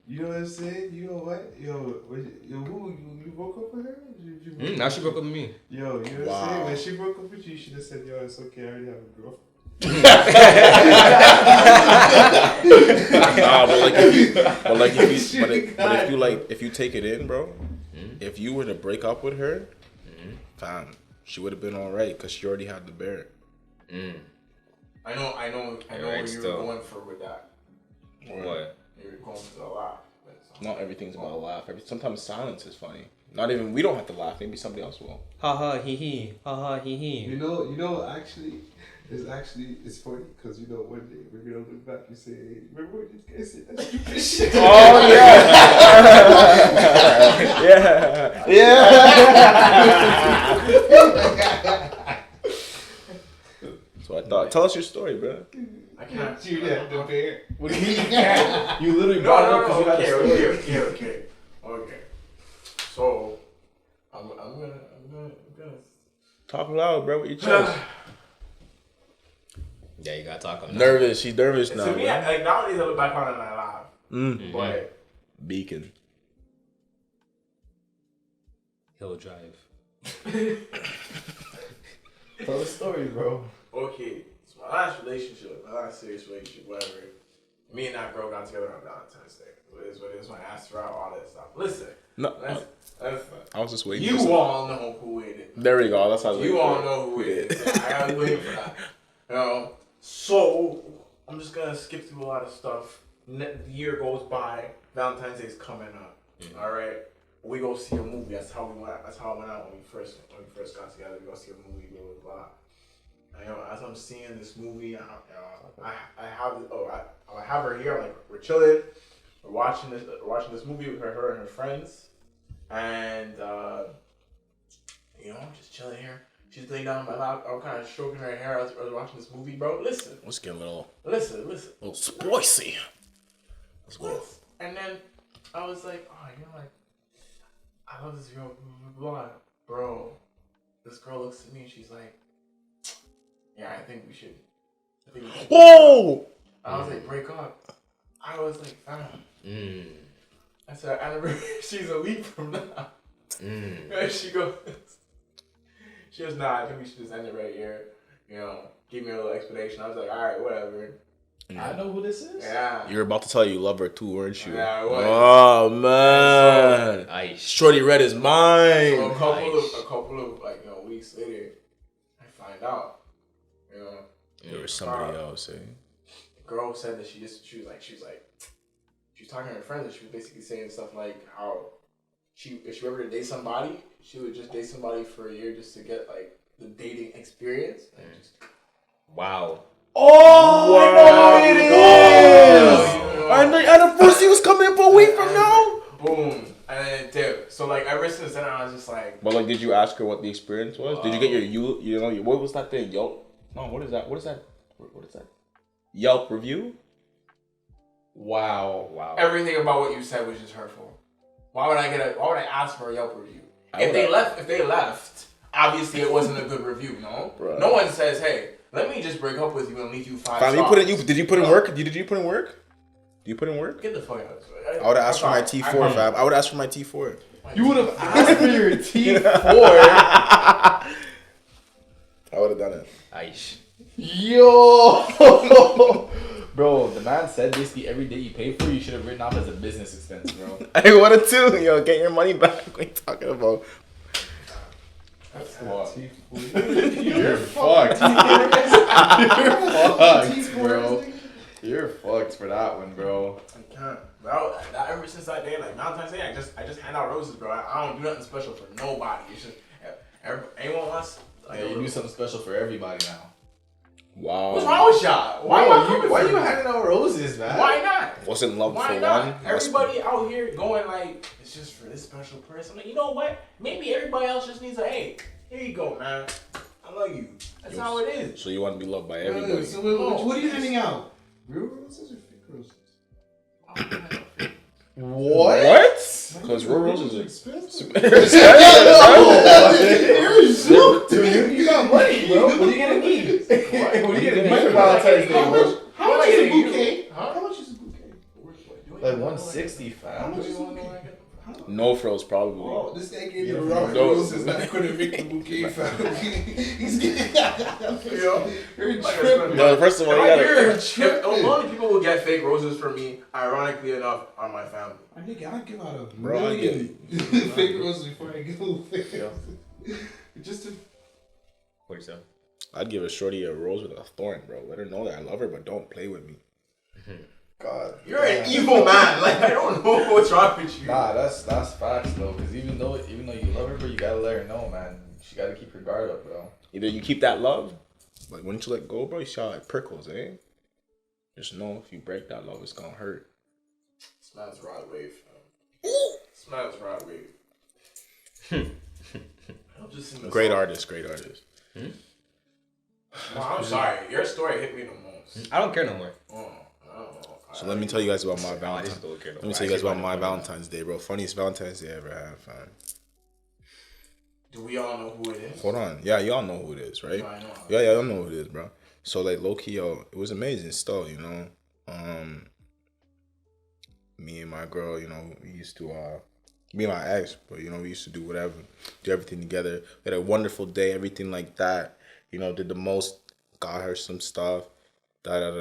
You know what I'm saying? You know what? Yo, who you broke up with her? now she broke up with me. Yo, you know what I'm saying? When she broke up with you should have said, yo, it's okay, I already have a girl. Nah, but if you take it in, bro, if you were to break up with her, fam, she would have been all right because she already had the bear. I know Right, where you still. were going for with that. What? You were going to a lot. Not everything's about a laugh. Sometimes silence is funny. Not even we don't have to laugh. Maybe somebody else will. Ha ha hee hee. Ha ha hee hee. You know, it's funny because you know one day we're gonna look back and say, hey, remember when this guy said that stupid shit? Oh yeah, So I thought. Tell us your story, bro. I can't. You didn't prepare. What do you mean? You literally brought it up because you had a story. Okay. So, I'm gonna. Talk loud, bro. With your chest. Yeah, you gotta talk on that. Nervous. She's nervous now. To me, like nowadays, I look back on it and I laugh. But Beacon. Hill Drive. Tell the story, bro. okay, so my last relationship, my last serious relationship, whatever. Me and that girl got together on Valentine's Day. What it is when I asked her out, all that stuff. Listen, No, I I was just waiting. you all know who it is. There we go. That's how. You all know who it is. I was waiting for that. So I'm just gonna skip through a lot of stuff. The year goes by. Valentine's Day is coming up. All right, we go see a movie. That's how we went. That's how it went out when we first got together. We go see a movie. Blah blah blah. As I'm seeing this movie, I have her here. Like we're chilling. We're watching this movie with her and her friends, and just chilling here. She's laying down on my lap. I'm kind of stroking her hair as I was watching this movie, bro. Listen. Let's get a little Listen. spicy. Let's go. And then I was like, I love this girl, blah, blah, blah. Bro. This girl looks at me and she's like, yeah, I think we should. Whoa! I was like, break up. I was like, I said, she's a week from now. And she goes, nah, I think we should just end it right here. Give me a little explanation. I was like, all right, whatever. I know who this is. Yeah. You were about to tell you love her too, weren't you? Yeah, I was. Oh man. Ice. Shorty read his mind. So a couple of weeks later, I find out. There was somebody else, eh? The girl said that she was talking to her friends and she was basically saying stuff like how if she ever to date somebody, she would just date somebody for a year just to get like the dating experience. Wow. Oh, I know it is. And the first he was coming up a week from now. Boom, and then it dipped. So like ever since then, I was just like. But like, did you ask her what the experience was? Did you get your what was that thing? Yelp? No, what is that? What is that? Yelp review? Wow. Everything about what you said was just hurtful. Why would I ask for a Yelp review? If they left, obviously it wasn't a good review, no? Right. No one says, hey, let me just break up with you and leave you 5 stars. Did you put in work? Did you put in work? Do you put in work? Get the fuck out. I would have asked for my T4, fam. I would ask for my T4. You would have asked for your T4. I would have done it. Ice. Yo. Bro, the man said basically every day you pay for, you should have written off as a business expense, bro. I would have too. Yo, get your money back. What are you talking about? What? You're fucked. You're fucked, bro. You're fucked for that one, bro. I can't. Bro, ever since that day, like Valentine's Day, I just hand out roses, bro. I don't do nothing special for nobody. It's just anyone wants. Like, Yeah, you do something special for everybody now. Wow. What's wrong with y'all? Why are you handing out roses, man? Why not? Wasn't love Why for not? one? Everybody out here going like, it's just for this special person. Like, you know what? Maybe everybody else just needs a, hey, here you go, man. I love you. That's how it is. So you want to be loved by everybody? So what are you handing out? Real roses or fake roses? What? Because real roses are expensive. You got money, bro. What are you gonna need? What are you gonna need for Valentine's Day, bro? How much is a bouquet? How much is a bouquet? Like 160, fam. How much is a bouquet? No frills, probably. Oh, this guy gave you the wrong roses that couldn't make the bouquet, fam. He's getting. You're tripping. No, first of all, you gotta. The only people who get fake roses from me, ironically enough, are my family. I give out a Bro, I million fake roses before I give a fake roses. Just to. What you say? I'd give a shorty a rose with a thorn, bro. Let her know that I love her, but don't play with me. God. You're an evil man. Like, I don't know what's wrong with you. Nah, that's facts though. Cause even though you love her, bro, you gotta let her know, man. She gotta keep her guard up, bro. Either you keep that love, like once you let go, bro, you shot like prickles, eh? Just know if you break that love, it's gonna hurt. Smells rod wave. Smells rod wave. Great artist. I'm sorry. Your story hit me the most. I don't care no more. I don't know. So let me tell you guys about my I Valentine's. just don't care no Let me more. tell you guys about my Actually, Valentine's Day, bro. Funniest Valentine's Day I ever had, fam. Do we all know who it is? Hold on. Yeah, y'all know who it is, right? No, I know. Yeah, y'all know who it is, bro. So like low key, yo, it was amazing still, you know. Me and my girl, you know, we used to me and my ex, but you know, we used to do whatever, do everything together. We had a wonderful day, everything like that. You know, did the most, got her some stuff, and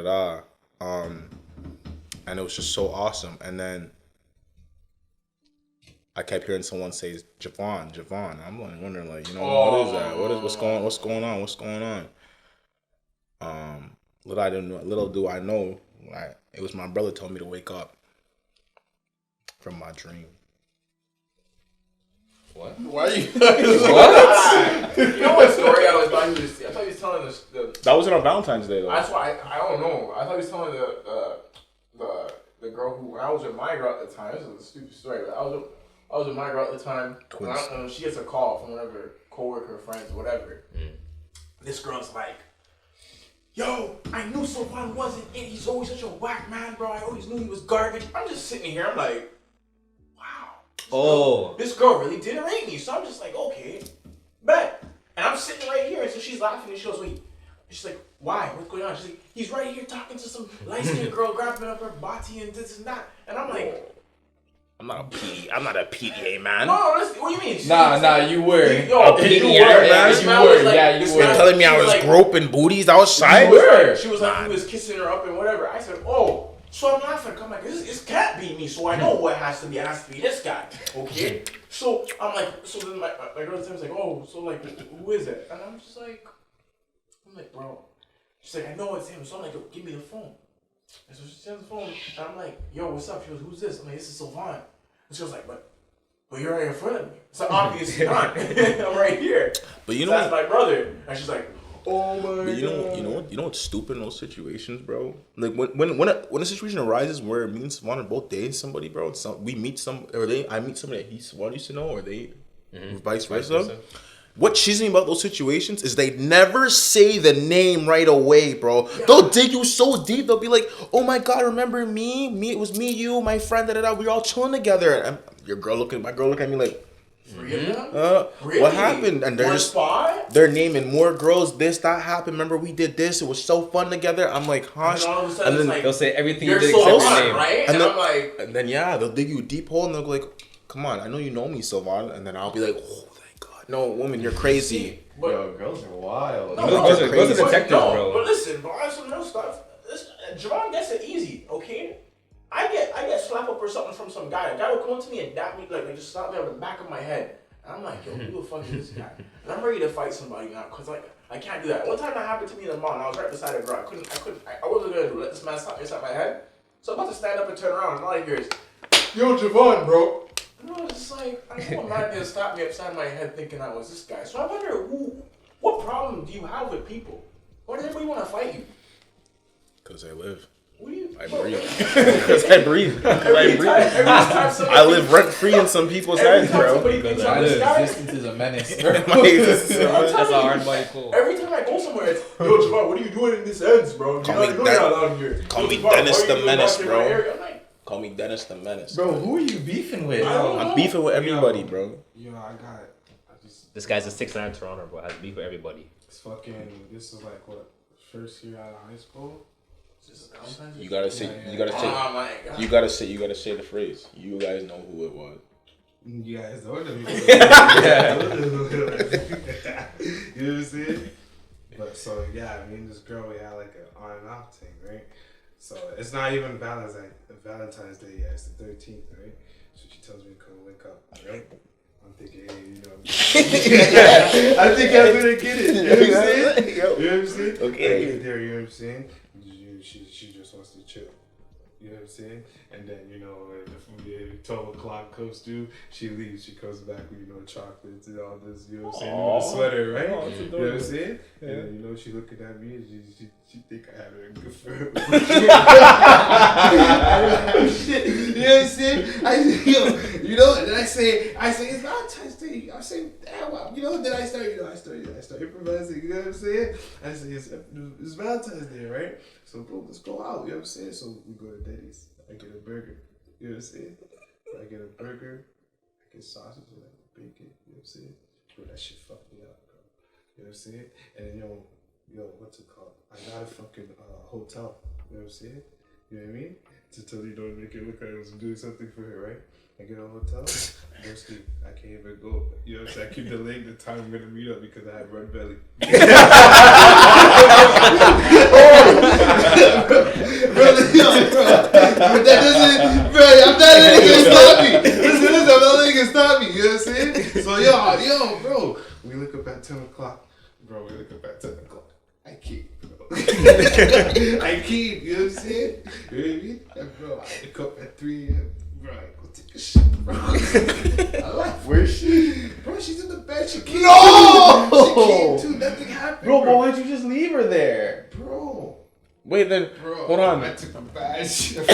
it was just so awesome. And then I kept hearing someone say Javon. I'm like wondering, like, you know, what is that? What's going on? Little do I know, like, it was my brother told me to wake up from my dream. What? Why are you? What? You know what story I thought he was telling us. That wasn't on Valentine's Day though. That's why I don't know. I thought he was telling the girl who, when I was with my girl at the time. This is a stupid story, but I was with my girl at the time. And she gets a call from one of her coworker friends or whatever. This girl's like, "Yo, I knew Sylvan wasn't it. He's always such a whack man, bro. I always knew he was garbage." I'm just sitting here. I'm like, wow. This girl really didn't rate me. So I'm just like, okay, bet. And I'm sitting right here. And so she's laughing and she goes, wait. She's like, why? What's going on? She's like, he's right here talking to some light-skinned girl, grabbing up her body and this and that. And I'm like, I'm not a PDA man. no, listen, what do you mean? Nah, you were. Yo, PDA you were, man. you were. Yeah, you You're telling me I was groping booties outside? She was like, he was kissing her up and whatever. I said, oh. So I'm laughing. I'm like, this can't be me. So I know what it has to be. It has to be this guy. Okay? So I'm like, so then my girl was like, oh, so like, who is it? And I'm like, bro. She's like, I know it's him. So I'm like, yo, give me the phone. And so she sends the phone. And I'm like, yo, what's up? She goes, who's this? I'm like, this is Sylvan. And she was like, but you're right in front of me. So obviously not. I'm right here. But you know, that's my brother. And she's like, oh my but God. you know what's stupid in those situations, bro? Like when a situation arises where me and Savon are both dating somebody, bro, I meet somebody that he Savon used to know, or they vice versa. What cheesy me about those situations is they never say the name right away, bro. Yeah. They'll dig you so deep. They'll be like, "Oh my God, remember me? It was me, you, my friend. We were all chilling together." And my girl looking at me like, really? What happened? And they're naming more girls. This, that happened. Remember we did this. It was so fun together. I'm like, huh? And all of a sudden, then like, they'll say everything you you're did so except hot, your name, right? And I'm like, and then they'll dig you a deep hole, and they'll go like, "Come on, I know you know me, Sylvan." And then I'll be like, "Oh thank God, no, woman, you're crazy." But, yo, girls are wild. No, girls are detectives, bro. But listen, bro, I have some real stuff. Javon gets it easy, okay? I get slapped up or something from some guy. A guy will come up to me and dap me, like just slap me on the back of my head. And I'm like, yo, who the fuck is this guy? And I'm ready to fight somebody now, cause like I can't do that. One time that happened to me in the mall, and I was right beside a girl. I wasn't gonna let this man slap me inside my head. So I'm about to stand up and turn around, and all I hear is, "Yo, Javon, bro." And I was just like, I know a man didn't slap me upside my head thinking I was this guy. So I wonder what problem do you have with people? Why does everybody want to fight you? Because I live. What do you? I breathe. Because I breathe. I live rent free in some people's heads, bro. Because my existence is a menace. That's a hard body pull. Every time I go somewhere, it's, yo, Javon, what are you doing in this ends, bro? Call me Dennis the Menace, bro. Call me Dennis the Menace. Bro, who are you beefing with? I'm beefing with everybody, bro. This guy's a 6'9" Toronto, bro. Has beef with everybody. This is like what, first year out of high school? You gotta say the phrase. You guys know who it was. You guys know them. You know what I'm saying? But so yeah, me and this girl, we had like an on and off thing, right? So it's not even Valentine's Day yet. It's the 13th, right? So she tells me to come wake up, right? I'm thinking, hey, you know. I think I'm gonna get it. You know what I'm saying? You know what I'm saying? Okay. I get there. You know what I'm saying? She just wants to chill. You know what I'm saying? And then, you know, the food, 12 o'clock comes through, she leaves, she comes back with, chocolates and all this, you know what I'm saying? With a sweater, right? Oh, You know what I'm saying? Yeah. And then, she looking at me and she think I had her in good for shit. You know what I'm saying? And then I say, it's Valentine's Day. I say, damn, well, then I start improvising, you know what I'm saying? I say, it's Valentine's Day, right? So, bro, let's go out, you know what I'm saying? So, we go to Denny's. I get a burger, you know what I'm saying? So I get a burger, I get sausage and bacon, you know what I'm saying? Bro, that shit fucked me up, bro. You know what I'm saying? And then, what's it called? I got a fucking hotel, you know what I'm saying? You know what I mean? To tell you, don't make it look like I was doing something for her, right? I get a hotel, mostly I can't even go. You know what I'm saying? I keep delaying the time I'm gonna meet up because I have red belly. But that doesn't, bro, I'm not letting it stop me. Listen, I'm not letting it stop me. You know what I'm saying? So, bro, we look up at 10 o'clock. Bro, we look up at 10 o'clock. I can't, bro. I can't, you know what I'm saying? You know what I mean? And bro, I wake up at 3 a.m. Bro, I go take a shit, bro. Where's she? Bro, she's in the bed. She came. No! She came too. Nothing happened, Bro, but why'd you just leave her there? Bro. Wait, then, hold on. I took a bad shit.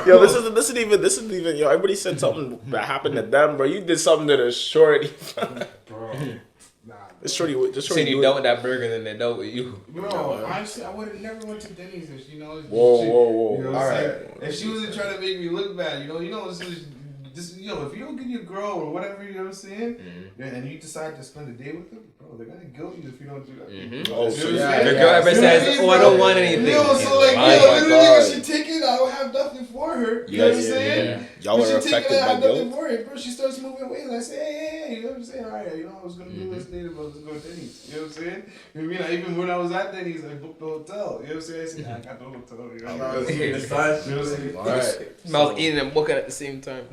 Yo, this isn't even, everybody said something that happened to them, bro. You did something to the shorty. Bro. Nah. This shorty Saying you dealt with that burger, then they dealt with you. Bro, honestly, I would have never went to Denny's if Whoa. You know what All I'm saying? right. If she wasn't trying to make me look bad, if you don't get your girl or whatever, you know what I'm saying? Mm-hmm. And you decide to spend a day with them, bro, they're gonna guilt you if you don't do that. Mm-hmm. Oh, so Your girl ever says, "Oh, I don't want anything." So like, literally, when she take it, I don't have nothing for her. You know what I'm saying? Yeah. Y'all when are she take it, affected I by have nothing guilt. for her, bro. She starts moving away, and I say, hey, you know what I'm saying? All right, I was gonna do this later, but let's go to Denny's. You know what I'm saying? You know what I mean? Even when I was at Denny's, I booked the hotel. You know what I'm saying? I said, I got the hotel. You know what I'm saying? All right. I was eating and booking at the same time.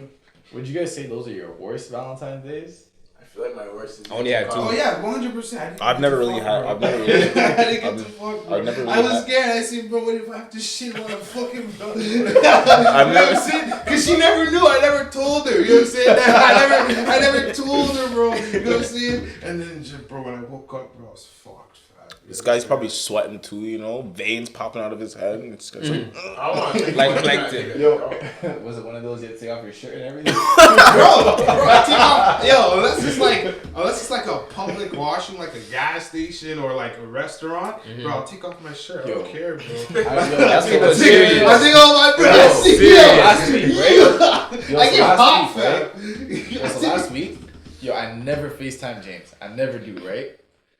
Would you guys say those are your worst Valentine's days? I feel like my worst is. I only had two. Oh yeah, 100%. I've never really had. I didn't get to fuck, bro. I've never really I was had- scared. I said, bro, what if I have to shit while I'm fucking, bro? I've never Because she never knew. I never told her. You know what I'm saying? I never told her, bro. You know what I'm saying? And then, bro, when I woke up, bro, I was fucked. This guy's probably sweating too, veins popping out of his head. And it's like, I want to Like plankton. Yo, was it one of those you had to take off your shirt and everything? bro, I take off. Yo, unless it's like a public washroom, like a gas station or like a restaurant, bro, I'll take off my shirt. I don't care, bro. That's It what was was serious. I think all my bro. Last week, right? Yo, I so get last hot, week, fam. right? Yo, so last week, I never FaceTime James. I never do, right?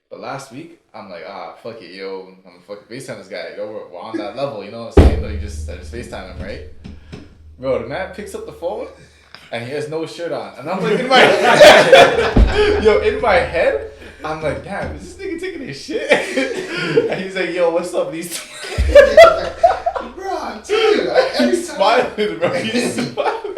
But last week, I'm like, fuck it, yo. I'm gonna fucking FaceTime this guy. Yo, we're on that level, you know what I'm saying? Like, I just FaceTime him, right? Bro, the man picks up the phone, and he has no shirt on. And I'm like, in my head, in my head, I'm like, damn, is this nigga taking his shit? And he's like, yo, what's up, these? Bro, I'm telling you, every He's time. smiling, bro. He's smiling.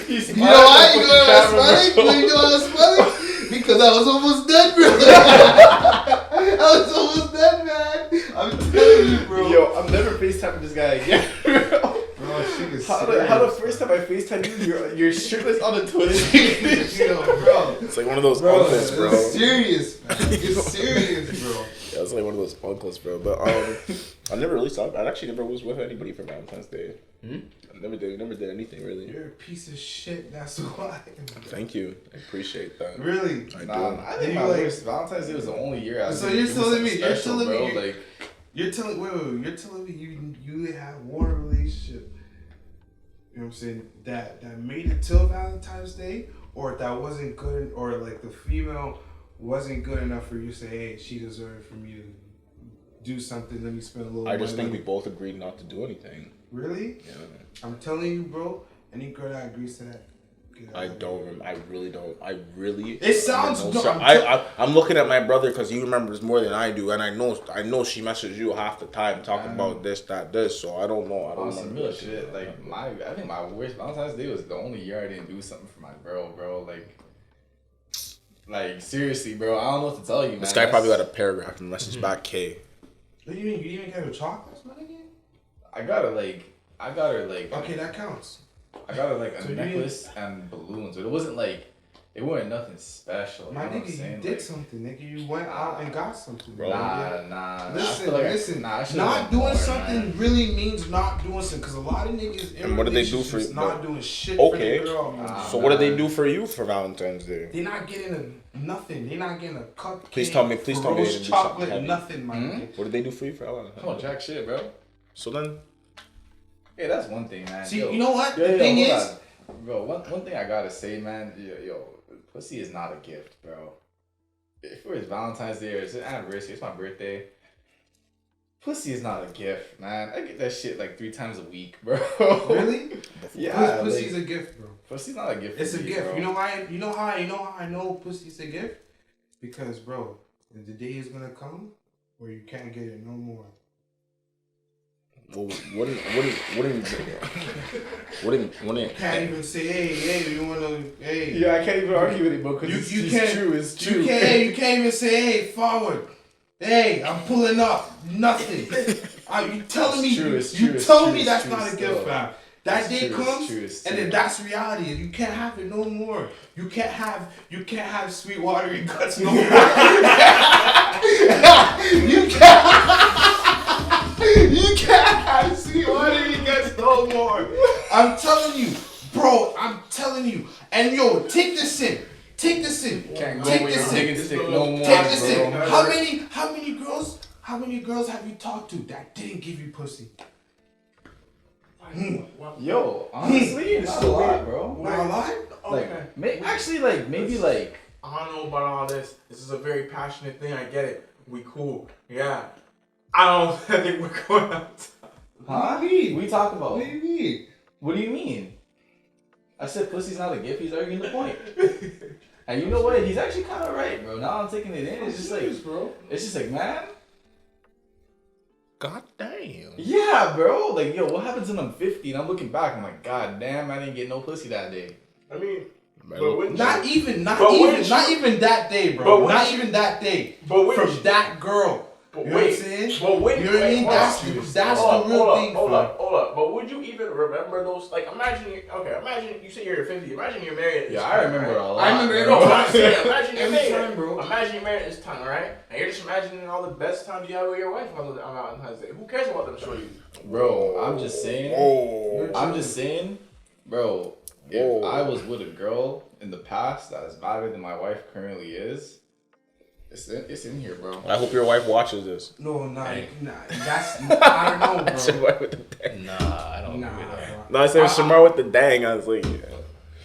He's smiling. You know why? You know why I was Camera, smiling? bro. You know why I was smiling? Because I was almost done, bro. I was almost done, man. I'm telling you, bro. Yo, I'm never FaceTiming this guy again, bro. Bro, shit is How serious. the first time I FaceTime you, you're shirtless on the toilet. Yo, bro. it's like one of those Bro, uncles, bro. it's serious, man. It's serious, bro. Yeah, it's like one of those uncles, bro. But I never really saw. I actually never was with anybody for Valentine's Day. I never did anything really. You're a piece of shit, that's why. Thank you. I appreciate that. Really? I do. I think my worst Valentine's Day was the only year I was So gonna you're do telling something me- you're special, telling me bro. you- Like, You're telling you're telling me you have one relationship, you know what I'm saying, that made it till Valentine's Day, or that wasn't good, or like the female wasn't good enough for you to say, hey, she deserved for me to do something, let me spend a little I just money. think we both agreed not to do anything. Really? Yeah. I'm telling you, bro, any girl that agrees to that, get out I of here. don't. I really don't. I really. It sounds no, dumb. sir. I'm looking at my brother because he remembers more than I do, and I know she messages you half the time talking about this, that, this. So I don't know. I don't on some remember real that shit. Like, I think my worst Valentine's Day was the only year I didn't do something for my girl, bro. Like seriously, bro. I don't know what to tell you, man. This guy probably got a paragraph and message back K. What do you mean? You didn't even get her chocolates, man? Again? I got her like I got her like. Okay, that counts. I got her like a So you necklace and balloons, but it wasn't like. It wasn't nothing special. My you know nigga, what I'm saying? you did something, nigga. You went out and got something, bro. Nah. Listen. I should've Not went doing more, something man. really means not doing something. Because a lot of niggas in And what do they do for relationships you? not doing shit Okay. for the girl. So what do they do for you for Valentine's Day? They're not getting nothing. They're not getting a cupcake. Please tell me they didn't do something chocolate, heavy. nothing, my nigga. What did they do for you for Valentine's? Oh, jack shit, bro. So then, Hey, that's one thing, man. See, Yo, you know what? yo, The thing hold is, on. Bro, one thing I gotta say, man, yo, pussy is not a gift, bro. If it's Valentine's Day or it's an anniversary, it's my birthday. Pussy is not a gift, man. I get that shit like 3 times a week, bro. really? Yeah, Pussy's like, a gift, bro. pussy's not a gift. It's for a me, gift. bro. You know why? You know how I know pussy's a gift? Because, bro, the day is gonna come where you can't get it no more. well, wouldn't Can't even say, hey, you wanna, hey. Yeah, I can't even argue with it, bro, because You it's can't- true. It's true. You can't even say, hey, forward. Hey, I'm pulling up. Nothing. You telling me? You telling me that's not a gift, fam. That day comes, and then that's reality. You can't have it no more. You can't have sweet watery guts no more. You can't have sweet watery guts no more. I'm telling you, bro. I'm telling you. And yo, take this in. Can't go Take with this your in. nigga stick no more, Take this bro. in. How many girls have you talked to that didn't give you pussy? Yo, honestly, it's a lot, bro. Not a lot? Like, actually, like, maybe, like, I don't know about all this. This is a very passionate thing. I get it. We cool. Yeah. I don't think we're going out. huh? What you talking about? What do you mean? What do you mean? I said pussy's not a gift. He's arguing the point. And you know what? He's actually kind of right, bro. Now I'm taking it in. It's just like, bro. it's just like, man. God damn. Yeah, bro. Like, yo, what happens when I'm 50 and I'm looking back? I'm like, God damn, I didn't get no pussy that day. I mean, Not even that day, bro. But Not even that day. From that girl. But You know what I'm saying? But when You know what I mean? That's the real thing. Hold up. But would you even remember those? Like, imagine you say you're 50. Imagine you're married. At this Yeah, time, I remember right? a lot. I remember bro. every No, time. I'm saying, imagine you're Every married. time, bro. Imagine you're married at this time, right? And you're just imagining all the best times you have with your wife on Valentine's Day. Who cares about them shorties? Bro, I'm just saying. Oh. I'm just saying, bro, if I was with a girl in the past that is better than my wife currently is, it's in here, bro. I hope your wife watches this. No, nah. That's I don't know, bro. Shamar with the dang. Nah, I don't Nah, agree with that. No, I said Shamar with the dang. I was like, yeah.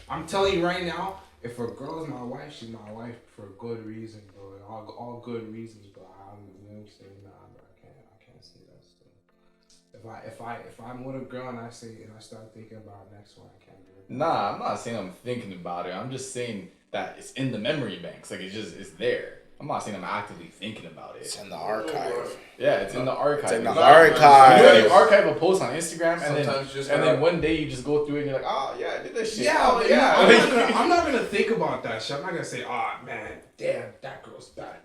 I'm telling you right now, if a girl is my wife, she's my wife for a good reason, bro. All good reasons, but you know what I'm saying? Nah, bro, I can't say that still. If I'm with a girl and I start thinking about next one, I can't do it. Nah, I'm not saying I'm thinking about it. I'm just saying that it's in the memory banks. Like, it's there. I'm not saying I'm actively thinking about it. It's in the archive. Yeah, it's in the archive. It's in the You know, archive. you archive a post on Instagram, and Sometimes then one day you just go through it and you're like, oh yeah, I did that shit. Yeah, oh but yeah. I'm not gonna think about that shit. I'm not gonna say, oh man, damn, that girl's bad.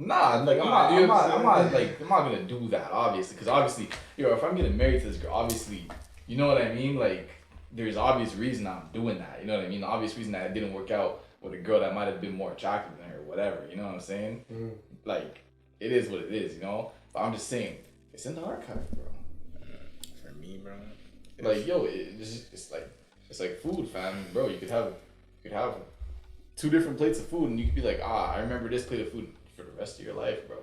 Nah, like I'm not gonna do that, obviously, because obviously, if I'm getting married to this girl, obviously, you know what I mean. Like, there's obvious reason I'm doing that. You know what I mean? The obvious reason that it didn't work out with a girl that might have been more attractive than her, or whatever. You know what I'm saying? Mm. Like, it is what it is, you know. But I'm just saying, it's in the archive, bro. For me, bro. Like, yo, it's like food, fam, bro. You could have 2 different plates of food, and you could be like, I remember this plate of food for the rest of your life, bro.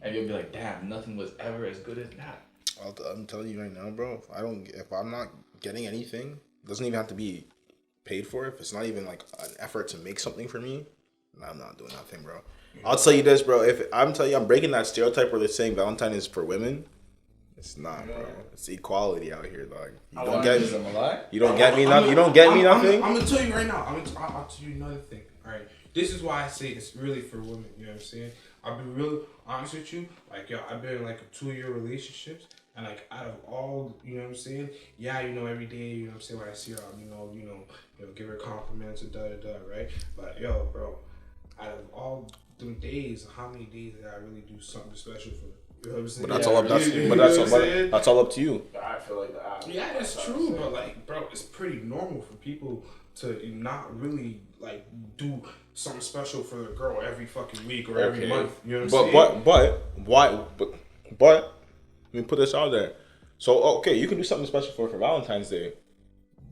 And you'll be like, damn, nothing was ever as good as that. I'm telling you right now, bro. If I'm not getting anything, it doesn't even have to be paid for. If it's not even like an effort to make something for me, I'm not doing nothing, bro. I'll tell you this, bro. If I'm telling you, I'm breaking that stereotype where they're saying Valentine is for women. It's not, bro. It's equality out here, dog. You don't get me. You don't get me nothing. You don't get me nothing. I'm gonna tell you right now. I'll tell you another thing. All right, this is why I say it's really for women. You know what I'm saying? I'll be real honest with you. Like, yo, I've been in like a 2-year relationships, and like out of all, you know what I'm saying? Yeah, every day, you know what I'm saying, when I see her, give her compliments and right? But yo, bro, out of all them days, how many days did I really do something special for her? You know what I'm saying? But that's all up. That's, You but know that's what I'm saying? that's all up to you. I feel like that. Yeah, that's true, but like, bro, it's pretty normal for people to not really like do something special for the girl every fucking week or every month. You know what I'm saying? But why? But let me put this out there. So okay, you can do something special for Valentine's Day.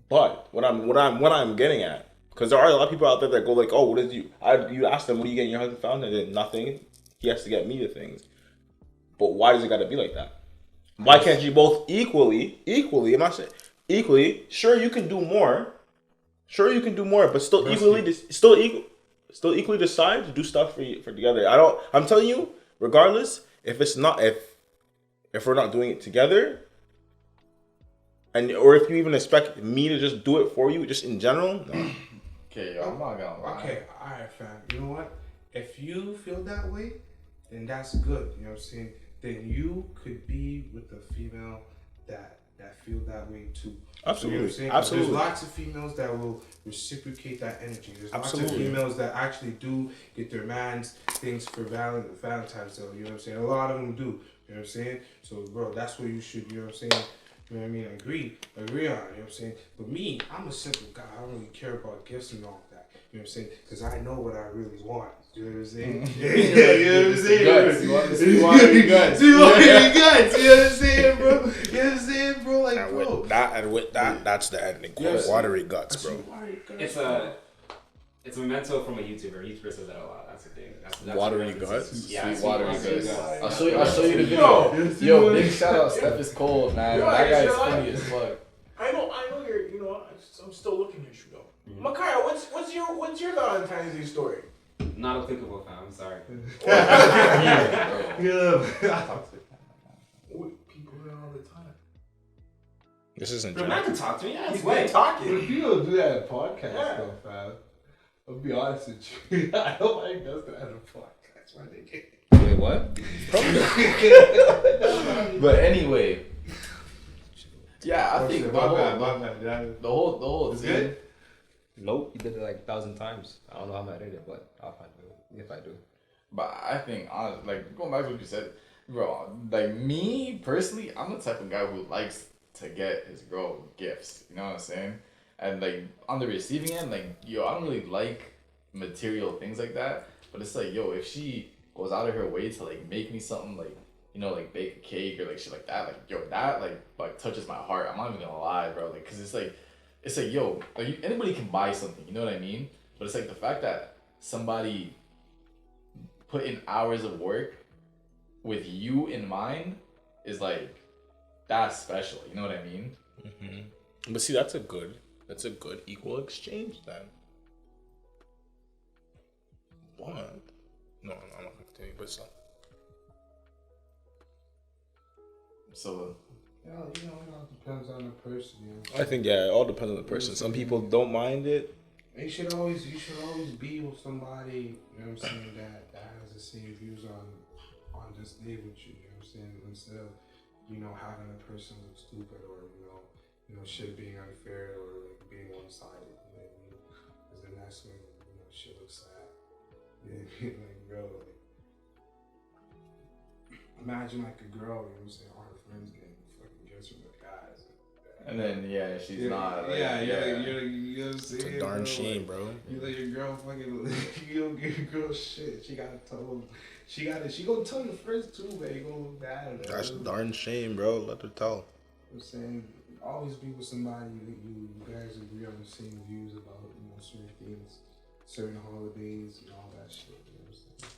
But what I'm getting at, because there are a lot of people out there that go like, oh, what did you? You ask them, what are you getting your husband for Valentine's Day? Nothing. He has to get me the things. But why does it got to be like that? Why can't you both equally? I'm not saying equally. Sure, you can do more. But still equally decide to do stuff for together. I'm telling you, regardless, if we're not doing it together, or if you even expect me to just do it for you, just in general, no. Okay, yo, I'm not gonna lie. Okay, alright, fam. You know what? If you feel that way, then that's good. You know what I'm saying? Then you could be with a female that feel that way too. Absolutely. You know what I'm saying? Absolutely. There's lots of females that will reciprocate that energy. There's lots of Absolutely. females that actually do get their man's things for Valentine's Day. You know what I'm saying? A lot of them do. You know what I'm saying? So, bro, that's what you should, you know what I'm saying? You know what I mean? Agree on, you know what I'm saying? But me, I'm a simple guy. I don't really care about gifts and all that. You know what I'm saying? Because I know what I really want. You know what I'm saying? Yeah, you know what I'm saying? Guts. You want to see watery guts. See watery guts. You know what I'm saying, bro? You know what I'm saying, bro? Like, And bro. with that, that's the ending. Yes. Watery guts, bro. It's a memento from a YouTuber. YouTuber says that a lot. That's the thing. That's Watery the guts? Yeah, Sweet watery guts. guts. I'll show you the video. Yo, big shout out Steph is cold, man. Yo, That guy's you're funny lying. as fuck. I know you're. You know, I'm still looking at you though. Makaya, what's your Valentine's Day story? Not applicable, fam. I'm sorry. Yeah. People do that all the time. This isn't Bro, not to talk to me. Yeah, He's it's been way. talking. If you don't do that in podcast, Yeah. though, fam, I'll be honest with you. I don't like those that have a podcast, my nigga. Wait, what? But anyway, yeah, I think the whole Is thing. it? Nope. You did it like 1,000 times. I don't know how I'm gonna edit it, but I'll find it if I do. But I think, like, going back to what you said, bro, like, me, personally, I'm the type of guy who likes to get his girl gifts, you know what I'm saying? And, like, on the receiving end, like, yo, I don't really like material things like that, but it's like, yo, if she goes out of her way to, like, make me something, like, you know, like, bake a cake or, like, shit like that, like, yo, that, like touches my heart. I'm not even gonna lie, bro, like, because it's like, yo, like, anybody can buy something, you know what I mean? But it's like the fact that somebody put in hours of work with you in mind is like, that's special, you know what I mean? Mm-hmm. But see, that's a good equal exchange then. What? No, I'm not gonna continue, but so. So You know, it all depends on the person. You know? I think it all depends on the person. Some people don't mind it. You should always be with somebody, you know what I'm saying, that has the same views on this day with you, you know what I'm saying? Instead of, having a person look stupid or, shit being unfair or like being one-sided, you know what I mean? Because then that's when, shit looks sad. You know what I mean? Like, bro, like, imagine like a girl, you know what I'm saying, all her friends getting fucking gifts from the guys. and then she's not. Like, you know what I'm saying? It's a darn shame, bro. You let your girl fucking, you don't give your girl shit. She gotta tell them. She gonna tell your friends too, man. You gonna look bad. That's a darn shame, bro. Let her tell. I'm saying, always be with somebody that you guys agree on the same views about, certain things, certain holidays, and all that shit. You know what I'm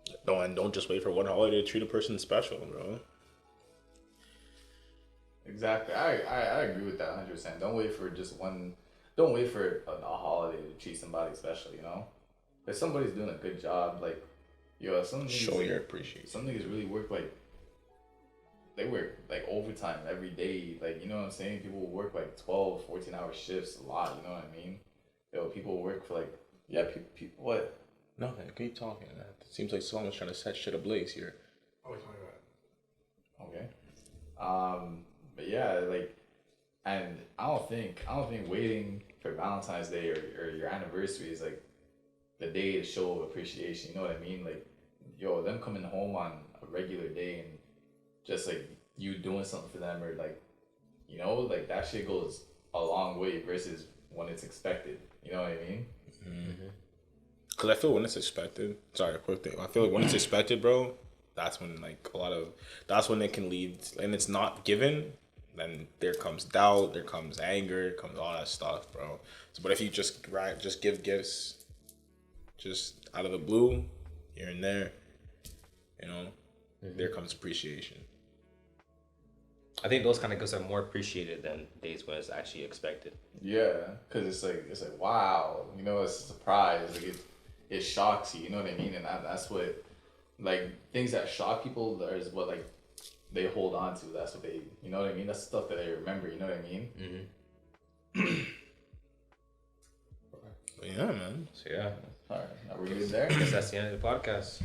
saying? No, and don't just wait for one holiday to treat a person special, bro. Exactly. I agree with that 100%. Don't wait for just one. Don't wait for a holiday to treat somebody special. You know, if somebody's doing a good job, like, yo, Show your appreciation. Some niggas really work like. They work like overtime every day. Like, you know what I'm saying? People work like 12, 14-hour shifts a lot. You know what I mean? Yo, people work for like people what? Nothing. Keep talking. It seems like someone's trying to set shit ablaze here. Oh, we're talking about. Okay. But yeah, like, and I don't think waiting for Valentine's Day or your anniversary is like the day to show appreciation. You know what I mean? Like, yo, them coming home on a regular day and just like you doing something for them or like, you know, like that shit goes a long way versus when it's expected. You know what I mean? Cause I feel when it's expected. Sorry, quick thing. I feel like when it's expected, bro, that's when like that's when it can lead, and it's not given. Then there comes doubt, there comes anger, comes all that stuff, bro. So, but if you just give gifts, just out of the blue, here and there, you know, there comes appreciation. I think those kind of gifts are more appreciated than days when it's actually expected. Yeah, because it's like wow, you know, it's a surprise. Like it shocks you. You know what I mean? And that's what, like, things that shock people is what like they hold on to. That's what they, you know what I mean? That's stuff that they remember. You know what I mean? But yeah, man. So yeah, All right, are we good there? I guess that's the end of the podcast.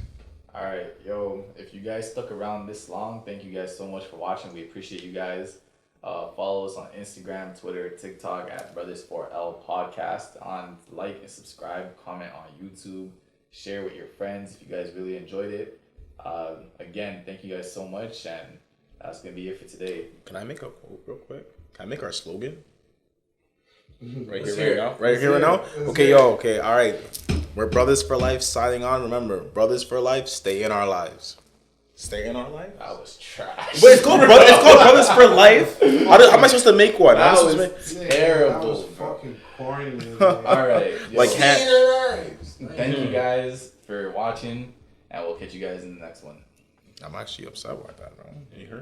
All right, yo, if you guys stuck around this long, thank you guys so much for watching. We appreciate you guys. Follow us on Instagram, Twitter, TikTok at Brothers4L Podcast. Like and subscribe, comment on YouTube, share with your friends if you guys really enjoyed it. Again, thank you guys so much, and that's gonna be it for today. Can I make a quote real quick? Can I make our slogan? Right Let's here, hear right it. now. Right here, right now. Okay, okay, all right. We're Brothers for Life signing on. Remember, Brothers for Life, stay in our lives. Stay in our lives? That was trash. But it's called Brothers for Life. How am I supposed to make one? That How am I was supposed to make- terrible. That was fucking corny. Man. All right, yo, Like thank you guys for watching, and we'll catch you guys in the next one. I'm actually upset about that, bro. You hurt.